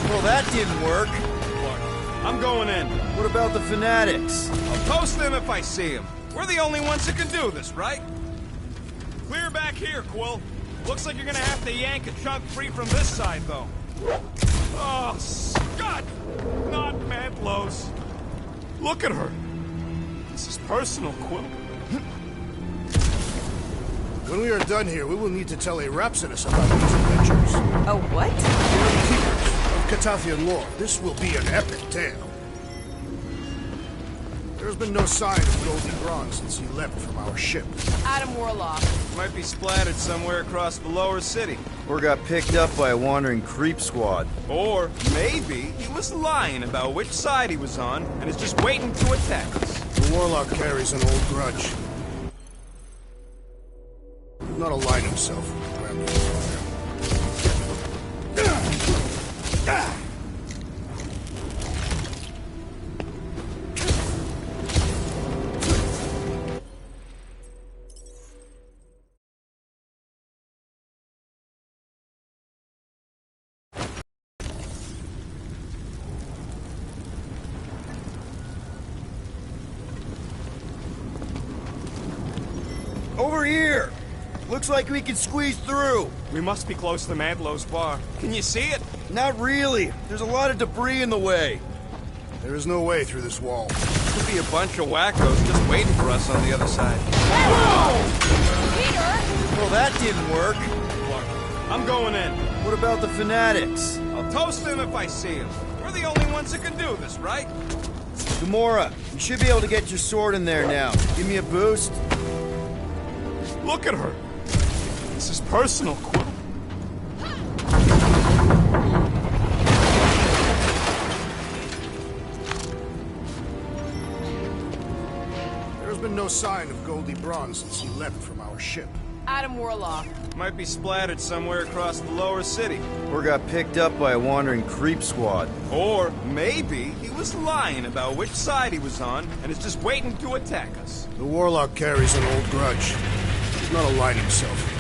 Well, that didn't work. I'm going in. What about the fanatics? I'll toast them if I see them. We're the only ones that can do this, right? Clear back here, Quill. Looks like you're gonna have to yank a chunk free from this side, though. Oh, Scott! Not Mantlow's. Look at her. This is personal, Quill. When we are done here, we will need to tell a Rhapsodus about these adventures. A what? Of Catafian lore. This will be an epic tale. There's been no sign of Goldie Braun since he left from our ship. Adam Warlock. Might be splattered somewhere across the lower city. Or got picked up by a wandering creep squad. Or maybe he was lying about which side he was on and is just waiting to attack us. The Warlock carries an old grudge. Not align himself with the Empire. Over here! Looks like we can squeeze through. We must be close to Mantlo's bar. Can you see it? Not really. There's a lot of debris in the way. There is no way through this wall. Could be a bunch of wackos just waiting for us on the other side. Peter! Well, that didn't work. I'm going in. What about the fanatics? I'll toast them if I see them. We're the only ones that can do this, right? Gamora, you should be able to get your sword in there now. Give me a boost. Look at her. This is personal, Quill. There's been no sign of Goldie Braun since he left from our ship. Adam Warlock. Might be splattered somewhere across the lower city. Or got picked up by a wandering creep squad. Or maybe he was lying about which side he was on and is just waiting to attack us. The Warlock carries an old grudge. He's not aligned himself.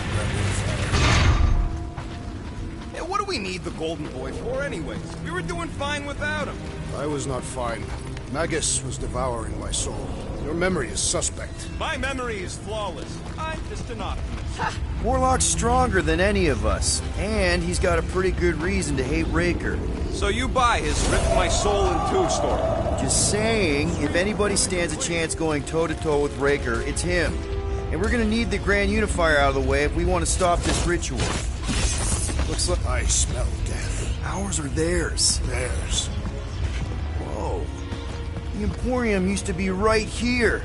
Yeah, what do we need the Golden Boy for anyways? We were doing fine without him. I was not fine. Magus was devouring my soul. Your memory is suspect. My memory is flawless. I'm just an optimist. Warlock's stronger than any of us, and he's got a pretty good reason to hate Raker. So you buy his rip my soul in two story? Just saying, if anybody stands a chance going toe-to-toe with Raker, it's him. And we're gonna need the Grand Unifier out of the way if we want to stop this ritual. Looks like I smell death. Ours or theirs? Theirs. Whoa. The Emporium used to be right here.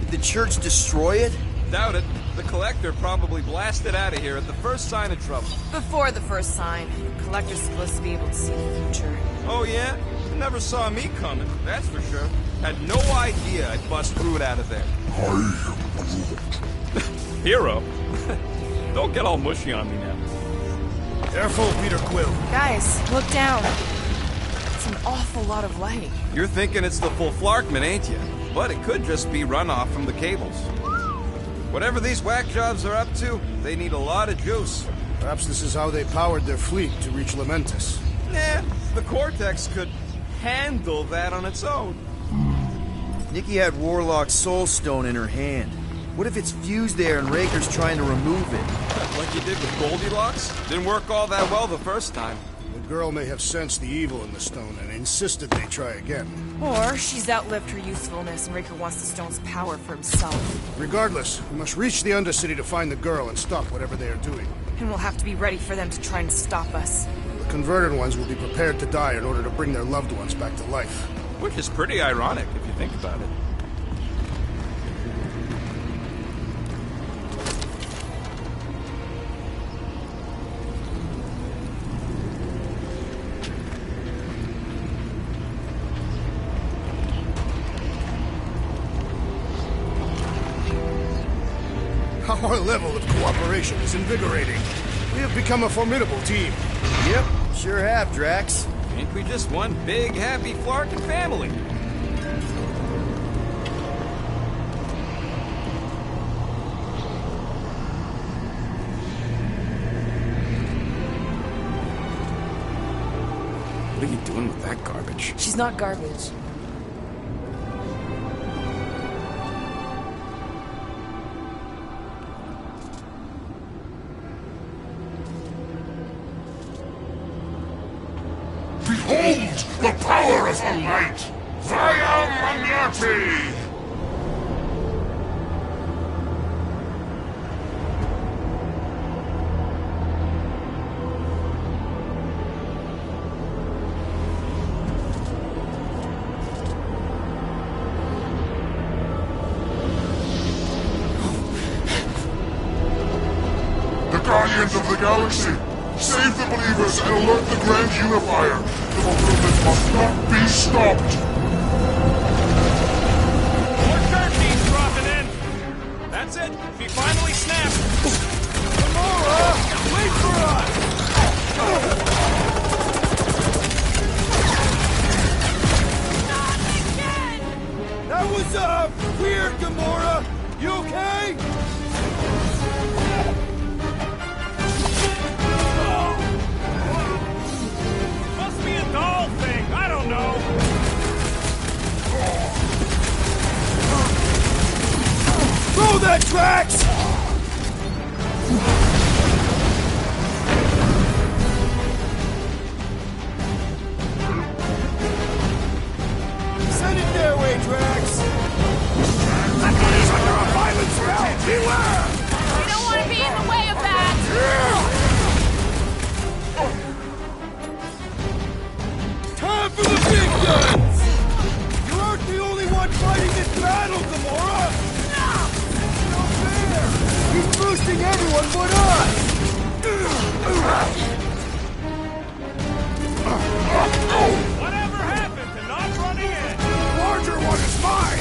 Did the church destroy it? Doubt it. The Collector probably blasted out of here at the first sign of trouble. Before the first sign. The Collector's supposed to be able to see the future. Oh yeah? Never saw me coming, that's for sure. Had no idea I'd bust through it out of there. I am Groot. Hero? Don't get all mushy on me now. Careful, Peter Quill. Guys, look down. It's an awful lot of light. You're thinking it's the full Flarkman, ain't you? But it could just be runoff from the cables. Whatever these whack jobs are up to, they need a lot of juice. Perhaps this is how they powered their fleet to reach Lamentus. Nah, the Cortex could handle that on its own. Nikki had Warlock's Soul Stone in her hand. What if it's fused there and Raker's trying to remove it? Like you did with Goldilocks? Didn't work all that well the first time. The girl may have sensed the evil in the stone and insisted they try again. Or she's outlived her usefulness and Raker wants the stone's power for himself. Regardless, we must reach the Undercity to find the girl and stop whatever they are doing. And we'll have to be ready for them to try and stop us. The converted ones will be prepared to die in order to bring their loved ones back to life. Which is pretty ironic if you think about it. Our level of cooperation is invigorating. We have become a formidable team. Yep, sure have, Drax. Ain't we just one big, happy Flarkin family? What are you doing with that garbage? She's not garbage. Behold the power of the light! Via Magnati! The Guardians of the Galaxy! Save the believers and alert the Grand Unifier! The movement must not be stopped! More turkeys dropping in! That's it! She finally snapped! Gamora! Wait for us! Not again! That was, weird, Gamora! You okay? Must be a doll thing, I don't know! Throw that, Drax! way, Drax! That one is under a violent spell! Beware! We don't want to be in the way of that! Time for the big guns! You aren't the only one fighting this battle, Gamora! No fair! He's boosting everyone but us! Whatever happened to not running in? The larger one is mine!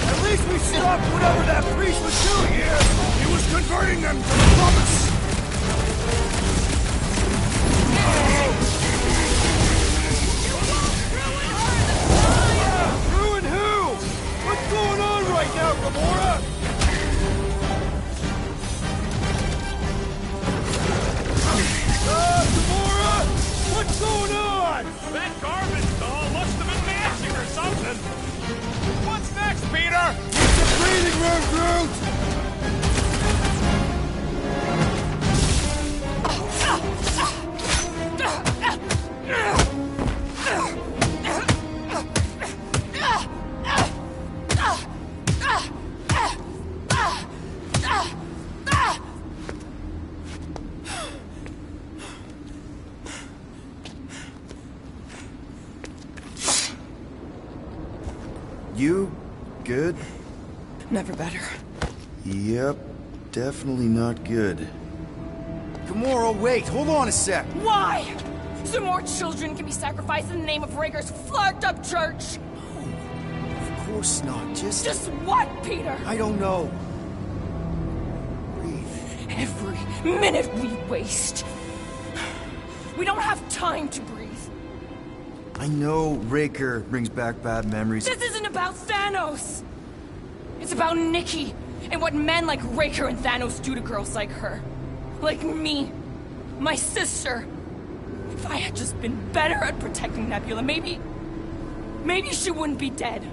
At least we stopped whatever that priest was doing here! He was converting them to the promise! Ruin who? What's going on right now, Gamora? Gamora! What's going on? That garbage doll must have been dancing or something. What's next, Peter? It's a breathing room, Groot! You good? Never better. Yep, definitely not good. Gamora, wait! Hold on a sec! Why? So more children can be sacrificed in the name of Raker's flarked-up church? Of course not, Just what, Peter? I don't know. Every minute we waste. We don't have time to breathe. I know Raker brings back bad memories. This isn't about Thanos. It's about Nikki and what men like Raker and Thanos do to girls like her. Like me. My sister. If I had just been better at protecting Nebula, maybe she wouldn't be dead.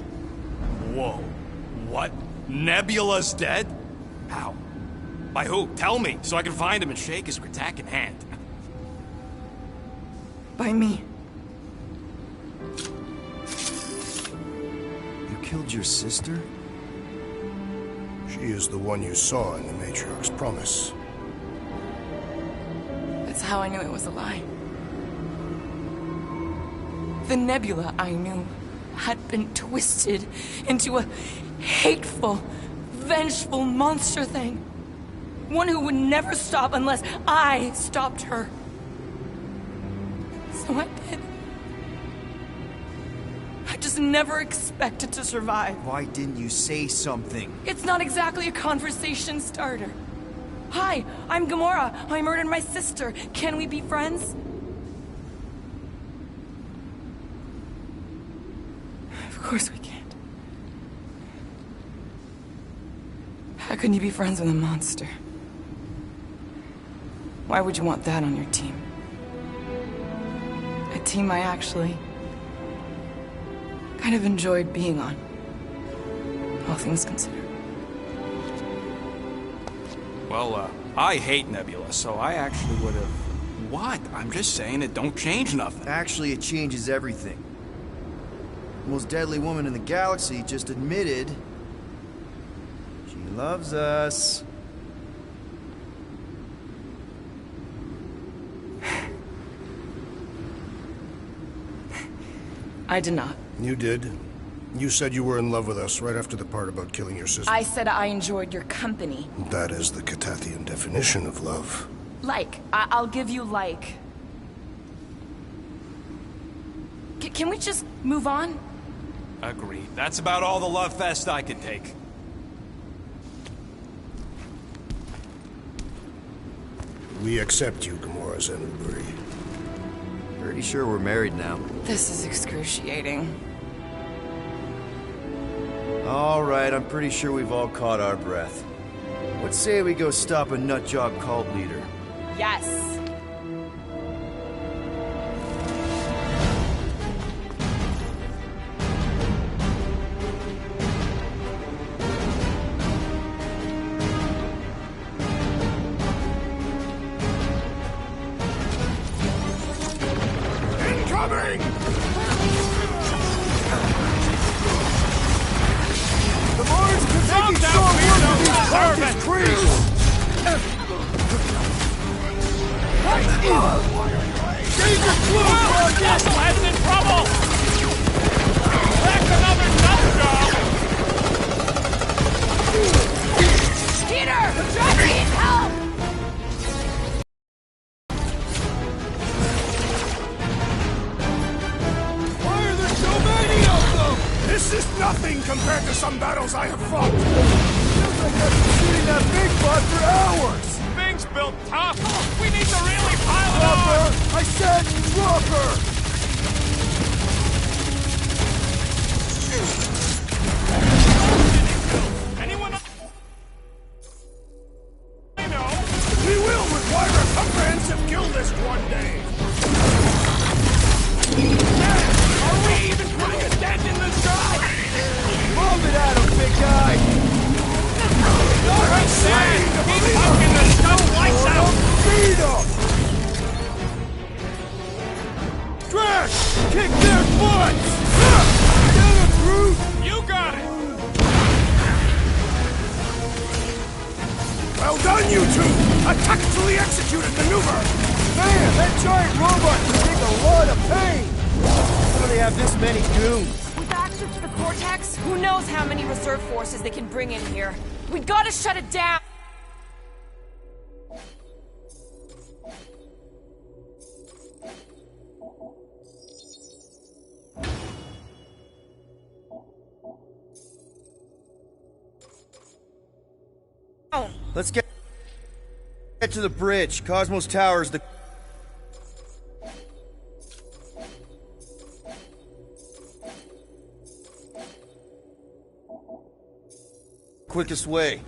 Whoa. What? Nebula's dead? How? By who? Tell me, so I can find him and shake his Kratak hand. By me. You killed your sister? She is the one you saw in the Matriarch's promise. That's how I knew it was a lie. The Nebula I knew had been twisted into a hateful, vengeful monster thing. One who would never stop unless I stopped her. So I did. I just never expected to survive. Why didn't you say something? It's not exactly a conversation starter. Hi, I'm Gamora. I murdered my sister. Can we be friends? Of course we can't. How can you be friends with a monster? Why would you want that on your team? A team I actually kind of enjoyed being on, all things considered. Well, I hate Nebula, so I actually would have... What? I'm just saying it don't change nothing. Actually, it changes everything. The most deadly woman in the galaxy just admitted she loves us. I did not. You did. You said you were in love with us right after the part about killing your sister. I said I enjoyed your company. That is the Catathian definition of love. Like. I'll give you like. Can we just move on? Agreed. That's about all the love fest I could take. We accept you, Gamora Zenuburi. Pretty sure we're married now. This is excruciating. All right, I'm pretty sure we've all caught our breath. Let's say we go stop a nutjob cult leader. Yes. Knucklehead's in trouble! That's another nut job! Peter! Jack needs help! Why are there so many of them? This is nothing compared to some battles I have fought! Feels like I've been shooting that big bot for hours! Thing's built tough! We need to really pile it Drop on! her! I said drop her! Anyone I know? We will require a comprehensive kill list one day! Are we even putting a dent in this guy? Bomb it at him, big guy! Alright, Sam! Keep poking the stone lights out! Beat him! Trash! Kick their butts! Get him, Groot! You got it! Well done, you two! A tactfully executed maneuver! Man, that giant robot can take a lot of pain! How do they have this many goons? With access to the Cortex, who knows how many reserve forces they can bring in here. We gotta shut it down! Let's get to the bridge. Cosmos Tower's the quickest way.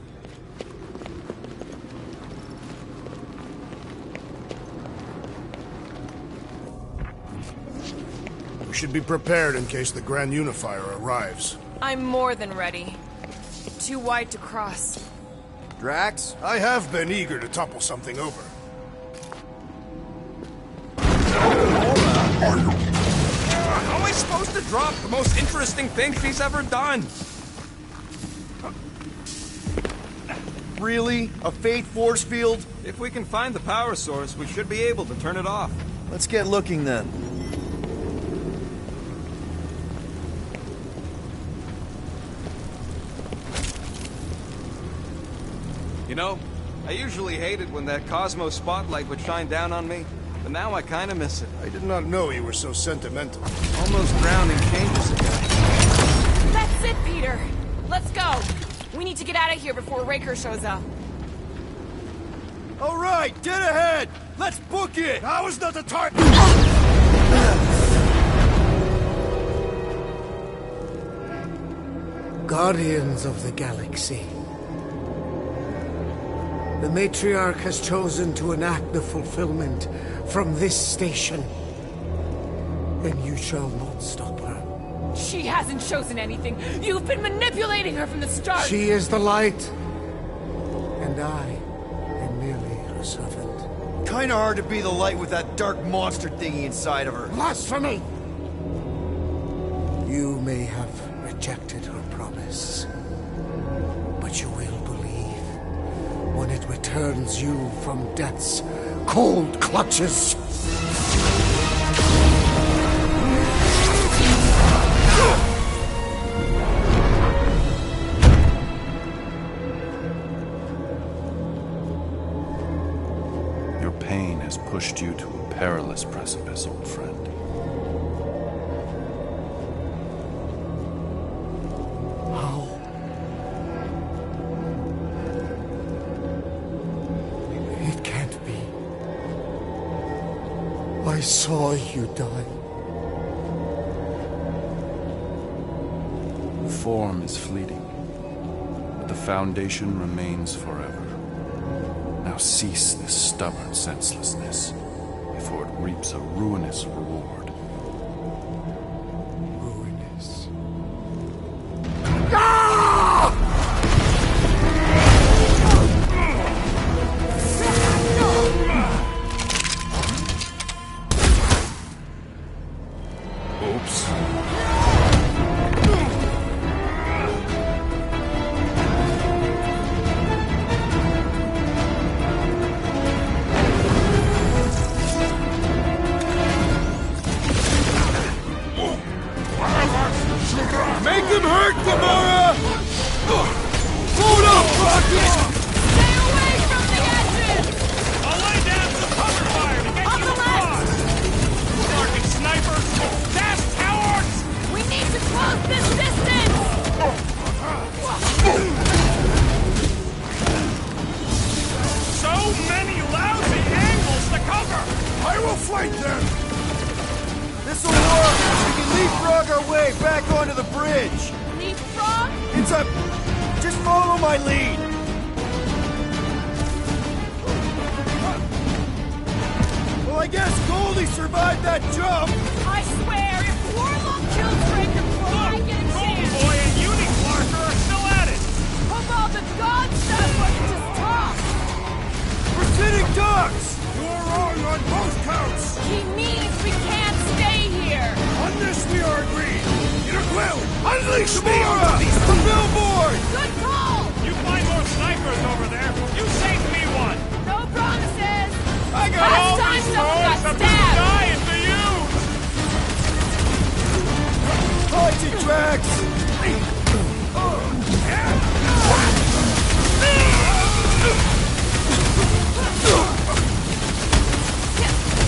We should be prepared in case the Grand Unifier arrives. I'm more than ready. Too wide to cross. Drax? I have been eager to topple something over. How am I supposed to drop the most interesting thing she's ever done? Really? A Fate force field? If we can find the power source, we should be able to turn it off. Let's get looking then. You know, I usually hate it when that Cosmos spotlight would shine down on me, but now I kinda miss it. I did not know you were so sentimental. Almost drowning changes again. That's it, Peter! Let's go! We need to get out of here before Raker shows up. All right, dead ahead! Let's book it! Now is not the time! Guardians of the Galaxy. The Matriarch has chosen to enact the fulfillment from this station. And you shall not stop her. She hasn't chosen anything. You've been manipulating her from the start. She is the light. And I am merely her servant. Kinda hard to be the light with that dark monster thingy inside of her. Blasphemy! You may have rejected her promise, but you will believe when it returns you from death's cold clutches. Your pain has pushed you to a perilous precipice, old friend. How? It can't be. I saw you die. Form is fleeting, but the foundation remains forever. Now cease this stubborn senselessness, before it reaps a ruinous reward. Ruinous. Oops. I will flank them! This'll work! We can leapfrog our way back onto the bridge! Leapfrog? It's a... Just follow my lead! Well, I guess Goldie survived that jump! I swear, if Warlock kills Drake before I get a chance... Boy and Uniclarker are still at it! Hope all the god stuff wasn't just talk! We're sitting ducks! You're wrong on both counts! He means we can't stay here! On this we are agreed! Peter Quill, unleash me on The billboard! Good call! You find more snipers over there. You saved me one. No promises! I got all Last time these someone toys got I've been stabbed! dying to use. Punch it, Drax!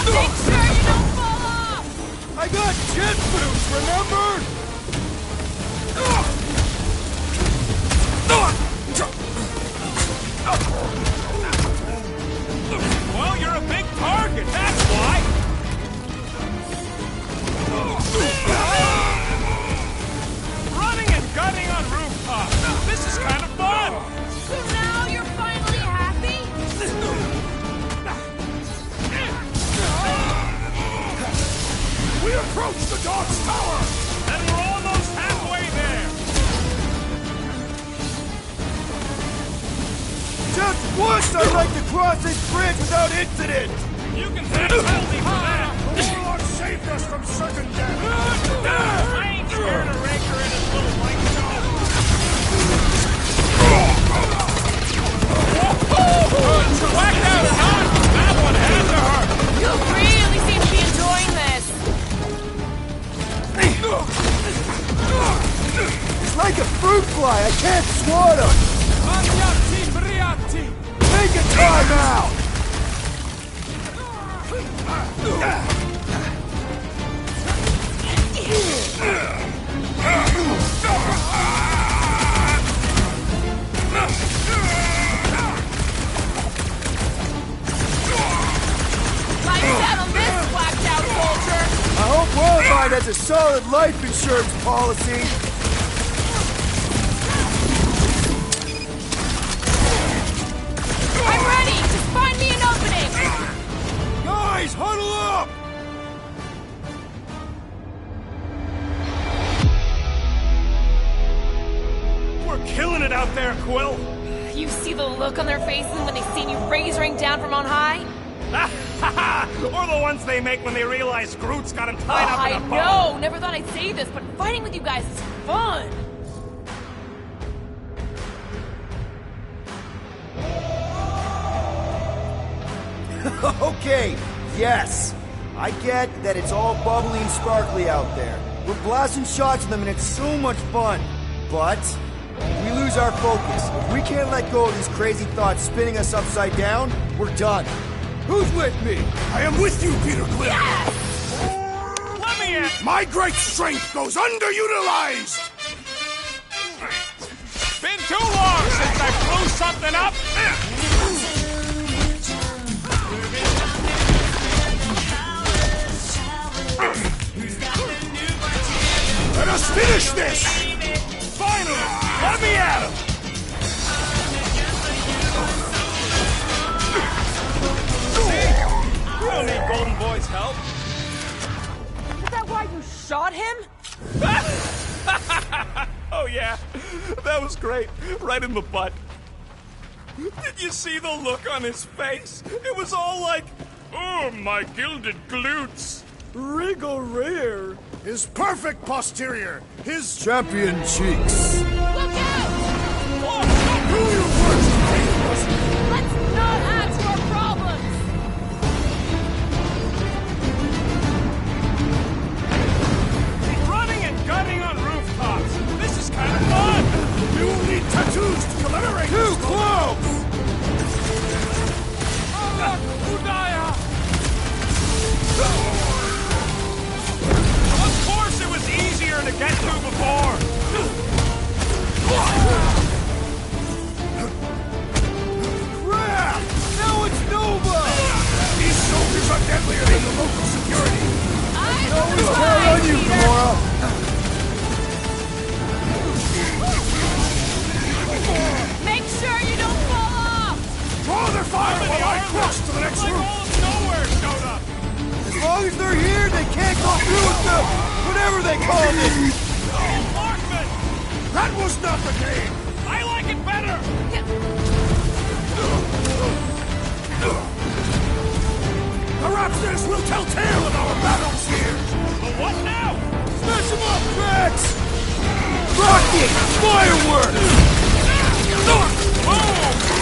Make sure you don't fall off! I got jet boots, remember? Well, you're a big target, that's why. Running and gunning on rooftops. This is kind of fun. So now you're finally happy? We approach the dog's tower! And we're almost halfway there. Just once I'd like to cross this bridge without incident! You can take a penalty for that. The Warlock saved us from certain death! I ain't scared of Raker and his little white dog. Whacked out or not, that one had to hurt. You really seem to be enjoying this. It's like a fruit fly, I can't swat him! Take a time out! Like that on this whacked out soldier. I hope Worldwide has a solid life insurance policy. I'm ready! Just find me an opening! Guys, huddle up! We're killing it out there, Quill. You see the look on their faces when they see you razoring down from on high? Or the ones they make when they realize Groot's got him tied up in a bow. I know! Never thought I'd say this, but fighting with you guys is fun! Okay, yes. I get that it's all bubbly and sparkly out there. We're blasting shots at them and it's so much fun. But we lose our focus. If we can't let go of these crazy thoughts spinning us upside down, we're done. Who's with me? I am with you, Peter Quill! Yes! Let me in! My great strength goes underutilized! Been too long since I blew something up! Let us finish this! Finally! Let me at him! You don't need Golden Boy's help. Is that why you shot him? Oh yeah, that was great. Right in the butt. Did you see the look on his face? It was all like, oh, my gilded glutes. Wriggle rear. His perfect posterior! His Champion cheeks. Look out! do your worst, Kratos! Let's not add to our problems! Running and gunning on rooftops. This is kind of fun. We will need tattoos to commemorate Too this close! Of course it was easier to get to before. whatever they called it! Oh, Markman! That was not the game! I like it better! Perhaps this will tell tale of our battles here! But what now? Smash them up, Drax! Rocket! Fireworks! Boom!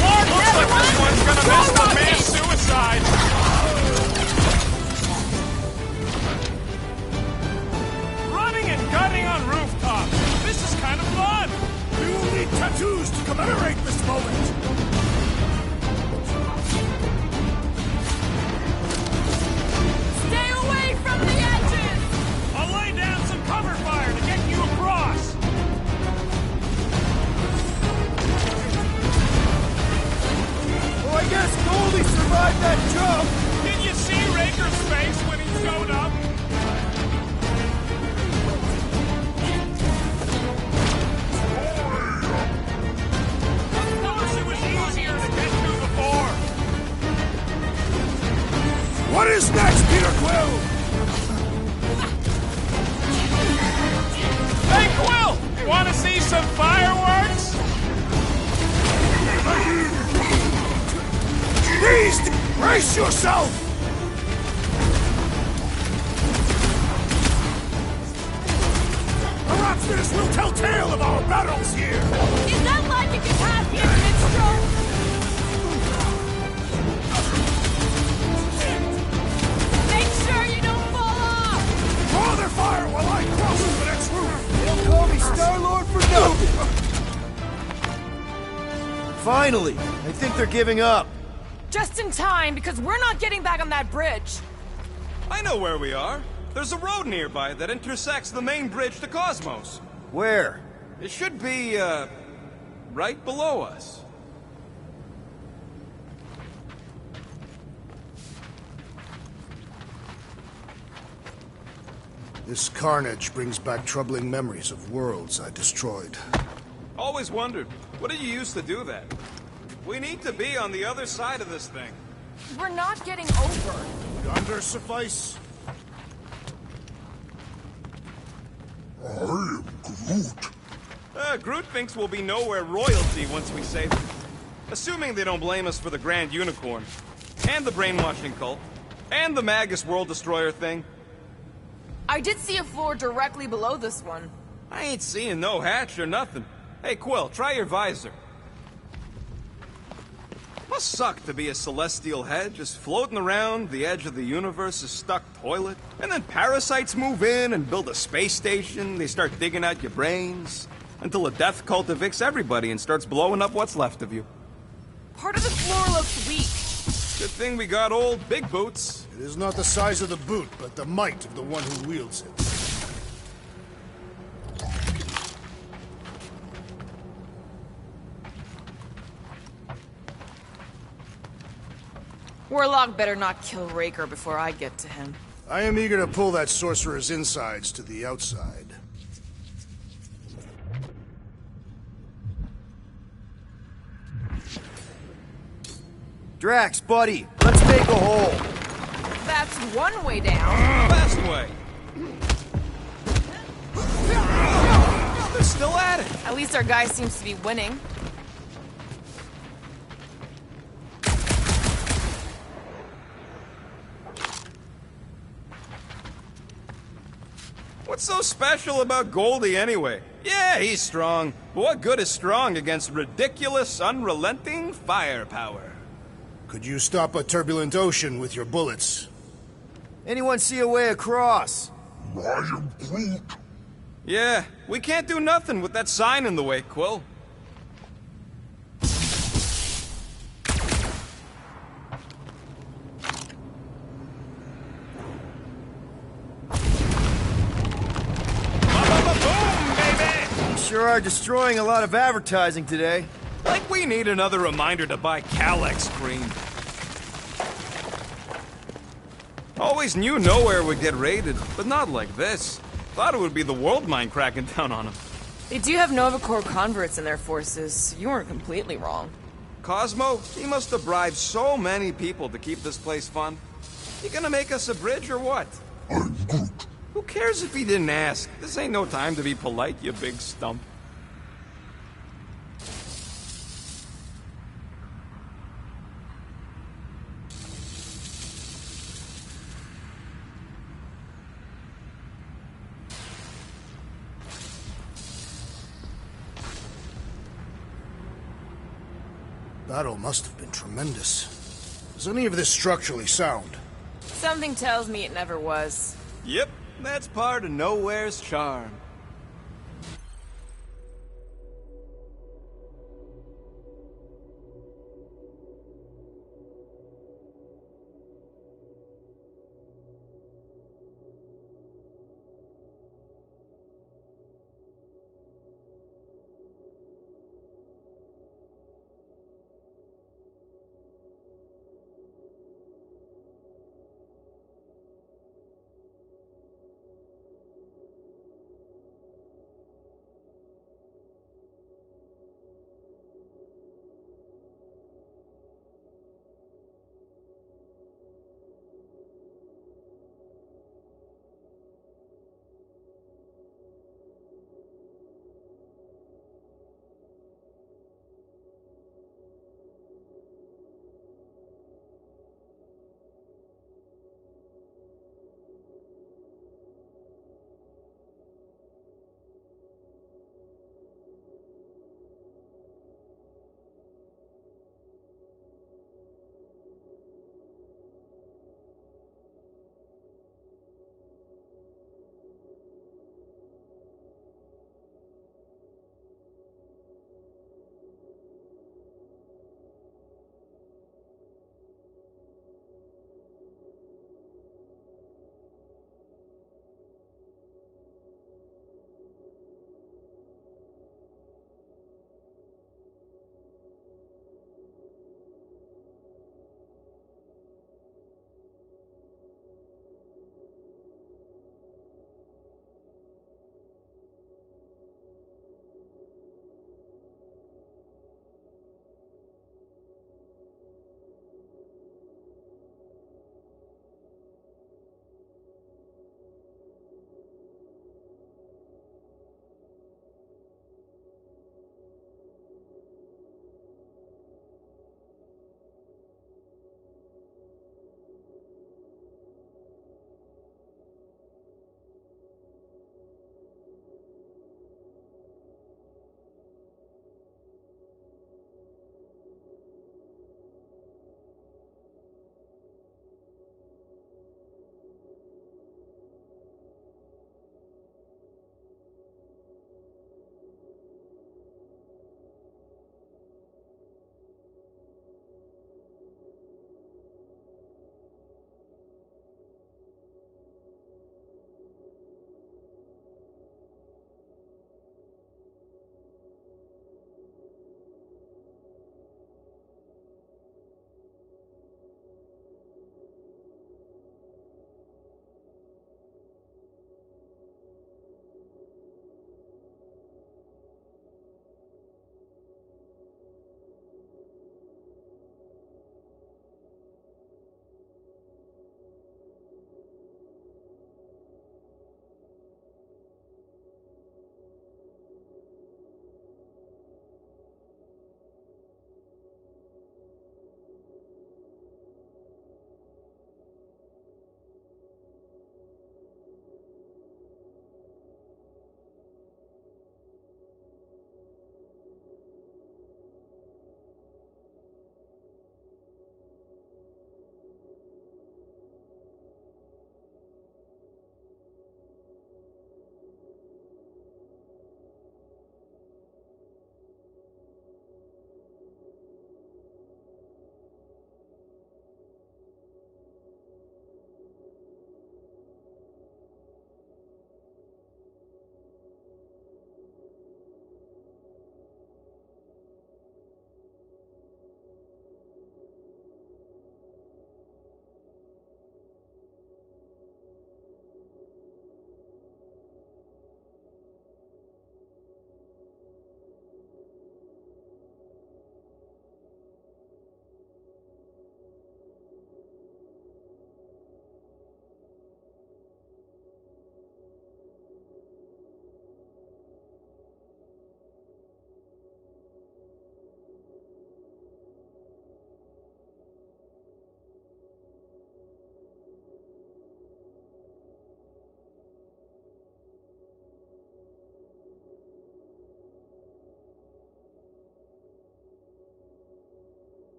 Lord, looks like this one's gonna miss the mass suicide! Running and gunning on rooftops! This is kind of fun! We will need tattoos to commemorate this moment! Stay away from the edges! I'll lay down some cover fire to get you across! Oh, I guess Goldie survived that jump! Did you see Raker's face when he showed up? Of course it was easier to get to before! What is next, Peter Quill? Hey, Quill! Want to see some fireworks? Beast! Brace yourself! Perhaps this will tell tale of our battles here! Is that logic you have here, Minstrel? Make sure you don't fall off! Draw their fire while I cross to the next roof! They'll call me Star-Lord for nothing! Finally! I think they're giving up. Just in time, because we're not getting back on that bridge. I know where we are. There's a road nearby that intersects the main bridge to Cosmos. Where? It should be, right below us. This carnage brings back troubling memories of worlds I destroyed. Always wondered, what did you use to do that? We need to be on the other side of this thing. We're not getting over. Yonder suffice? I am Groot. Groot thinks we'll be nowhere royalty once we save him. Assuming they don't blame us for the Grand Unicorn, and the brainwashing cult, and the Magus World Destroyer thing. I did see a floor directly below this one. I ain't seeing no hatch or nothing. Hey, Quill, try your visor. Must suck to be a celestial head, just floating around the edge of the universe's stuck toilet. And then parasites move in and build a space station. They start digging out your brains. Until a death cult evicts everybody and starts blowing up what's left of you. Part of the floor looks weak. Good thing we got old Big Boots. It is not the size of the boot, but the might of the one who wields it. Warlock better not kill Raker before I get to him. I am eager to pull that sorcerer's insides to the outside. Drax, buddy, let's make a hole. That's one way down. Best way. They're still at it. At least our guy seems to be winning. What's so special about Goldie anyway? Yeah, he's strong, but what good is strong against ridiculous, unrelenting firepower? Could you stop a turbulent ocean with your bullets? Anyone see a way across? I am Groot. Yeah, we can't do nothing with that sign in the way, Quill. Sure are destroying a lot of advertising today. Like we need another reminder to buy Calyx cream. Always knew nowhere would get raided, but not like this. Thought it would be the world mind cracking down on them. They do have Nova Corps converts in their forces. You weren't completely wrong. Cosmo, he must have bribed so many people to keep this place fun. You gonna make us a bridge or what? I'm Groot. Who cares if he didn't ask? This ain't no time to be polite, you big stump. Battle must have been tremendous. Is any of this structurally sound? Something tells me it never was. Yep, that's part of Nowhere's charm.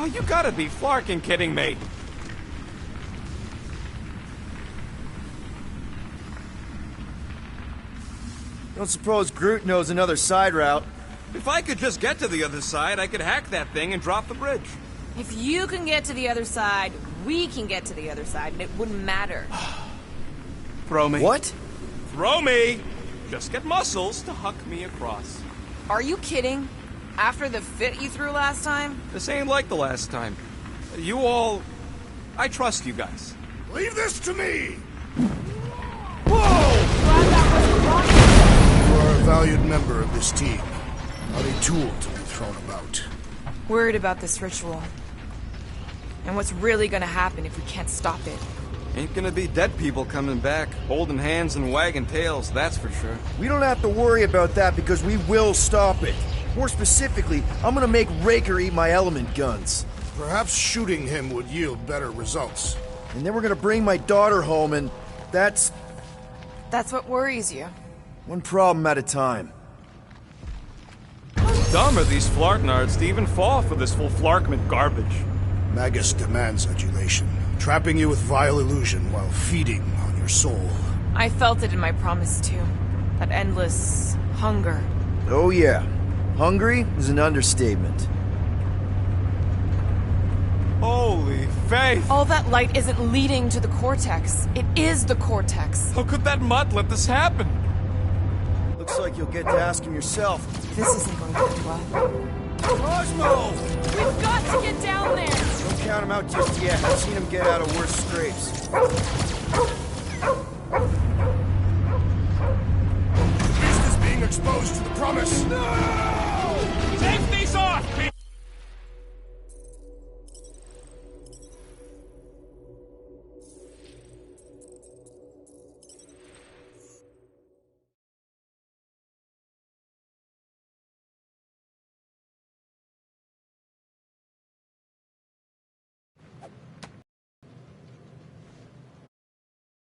Oh, you gotta be flarking kidding me. Don't suppose Groot knows another side route? If I could just get to the other side, I could hack that thing and drop the bridge. If you can get to the other side, we can get to the other side, and it wouldn't matter. Throw me. What? Throw me! Just get muscles to huck me across. Are you kidding? After the fit you threw last time? This ain't like the last time. You all... I trust you guys. Leave this to me! Glad that wasn't wrong. You are a valued member of this team, not a tool to be thrown about. Worried about this ritual. And what's really gonna happen if we can't stop it. Ain't gonna be dead people coming back, holding hands and wagging tails, that's for sure. We don't have to worry about that because we will stop it. More specifically, I'm gonna make Raker eat my element guns. Perhaps shooting him would yield better results. And then we're gonna bring my daughter home and that's what worries you. one problem at a time. How dumb are these flarknards to even fall for this full flarkment garbage? Magus demands adulation, trapping you with vile illusion while feeding on your soul. I felt it in my promise too. That endless hunger. Oh yeah. Hungry is an understatement. Holy faith! All that light isn't leading to the cortex. It is the cortex. How could that mutt let this happen? Looks like you'll get to ask him yourself. This isn't going to end well. Cosmo! We've got to get down there! Don't count him out just yet. I've seen him get out of worse scrapes. The beast is being exposed to the promise. No!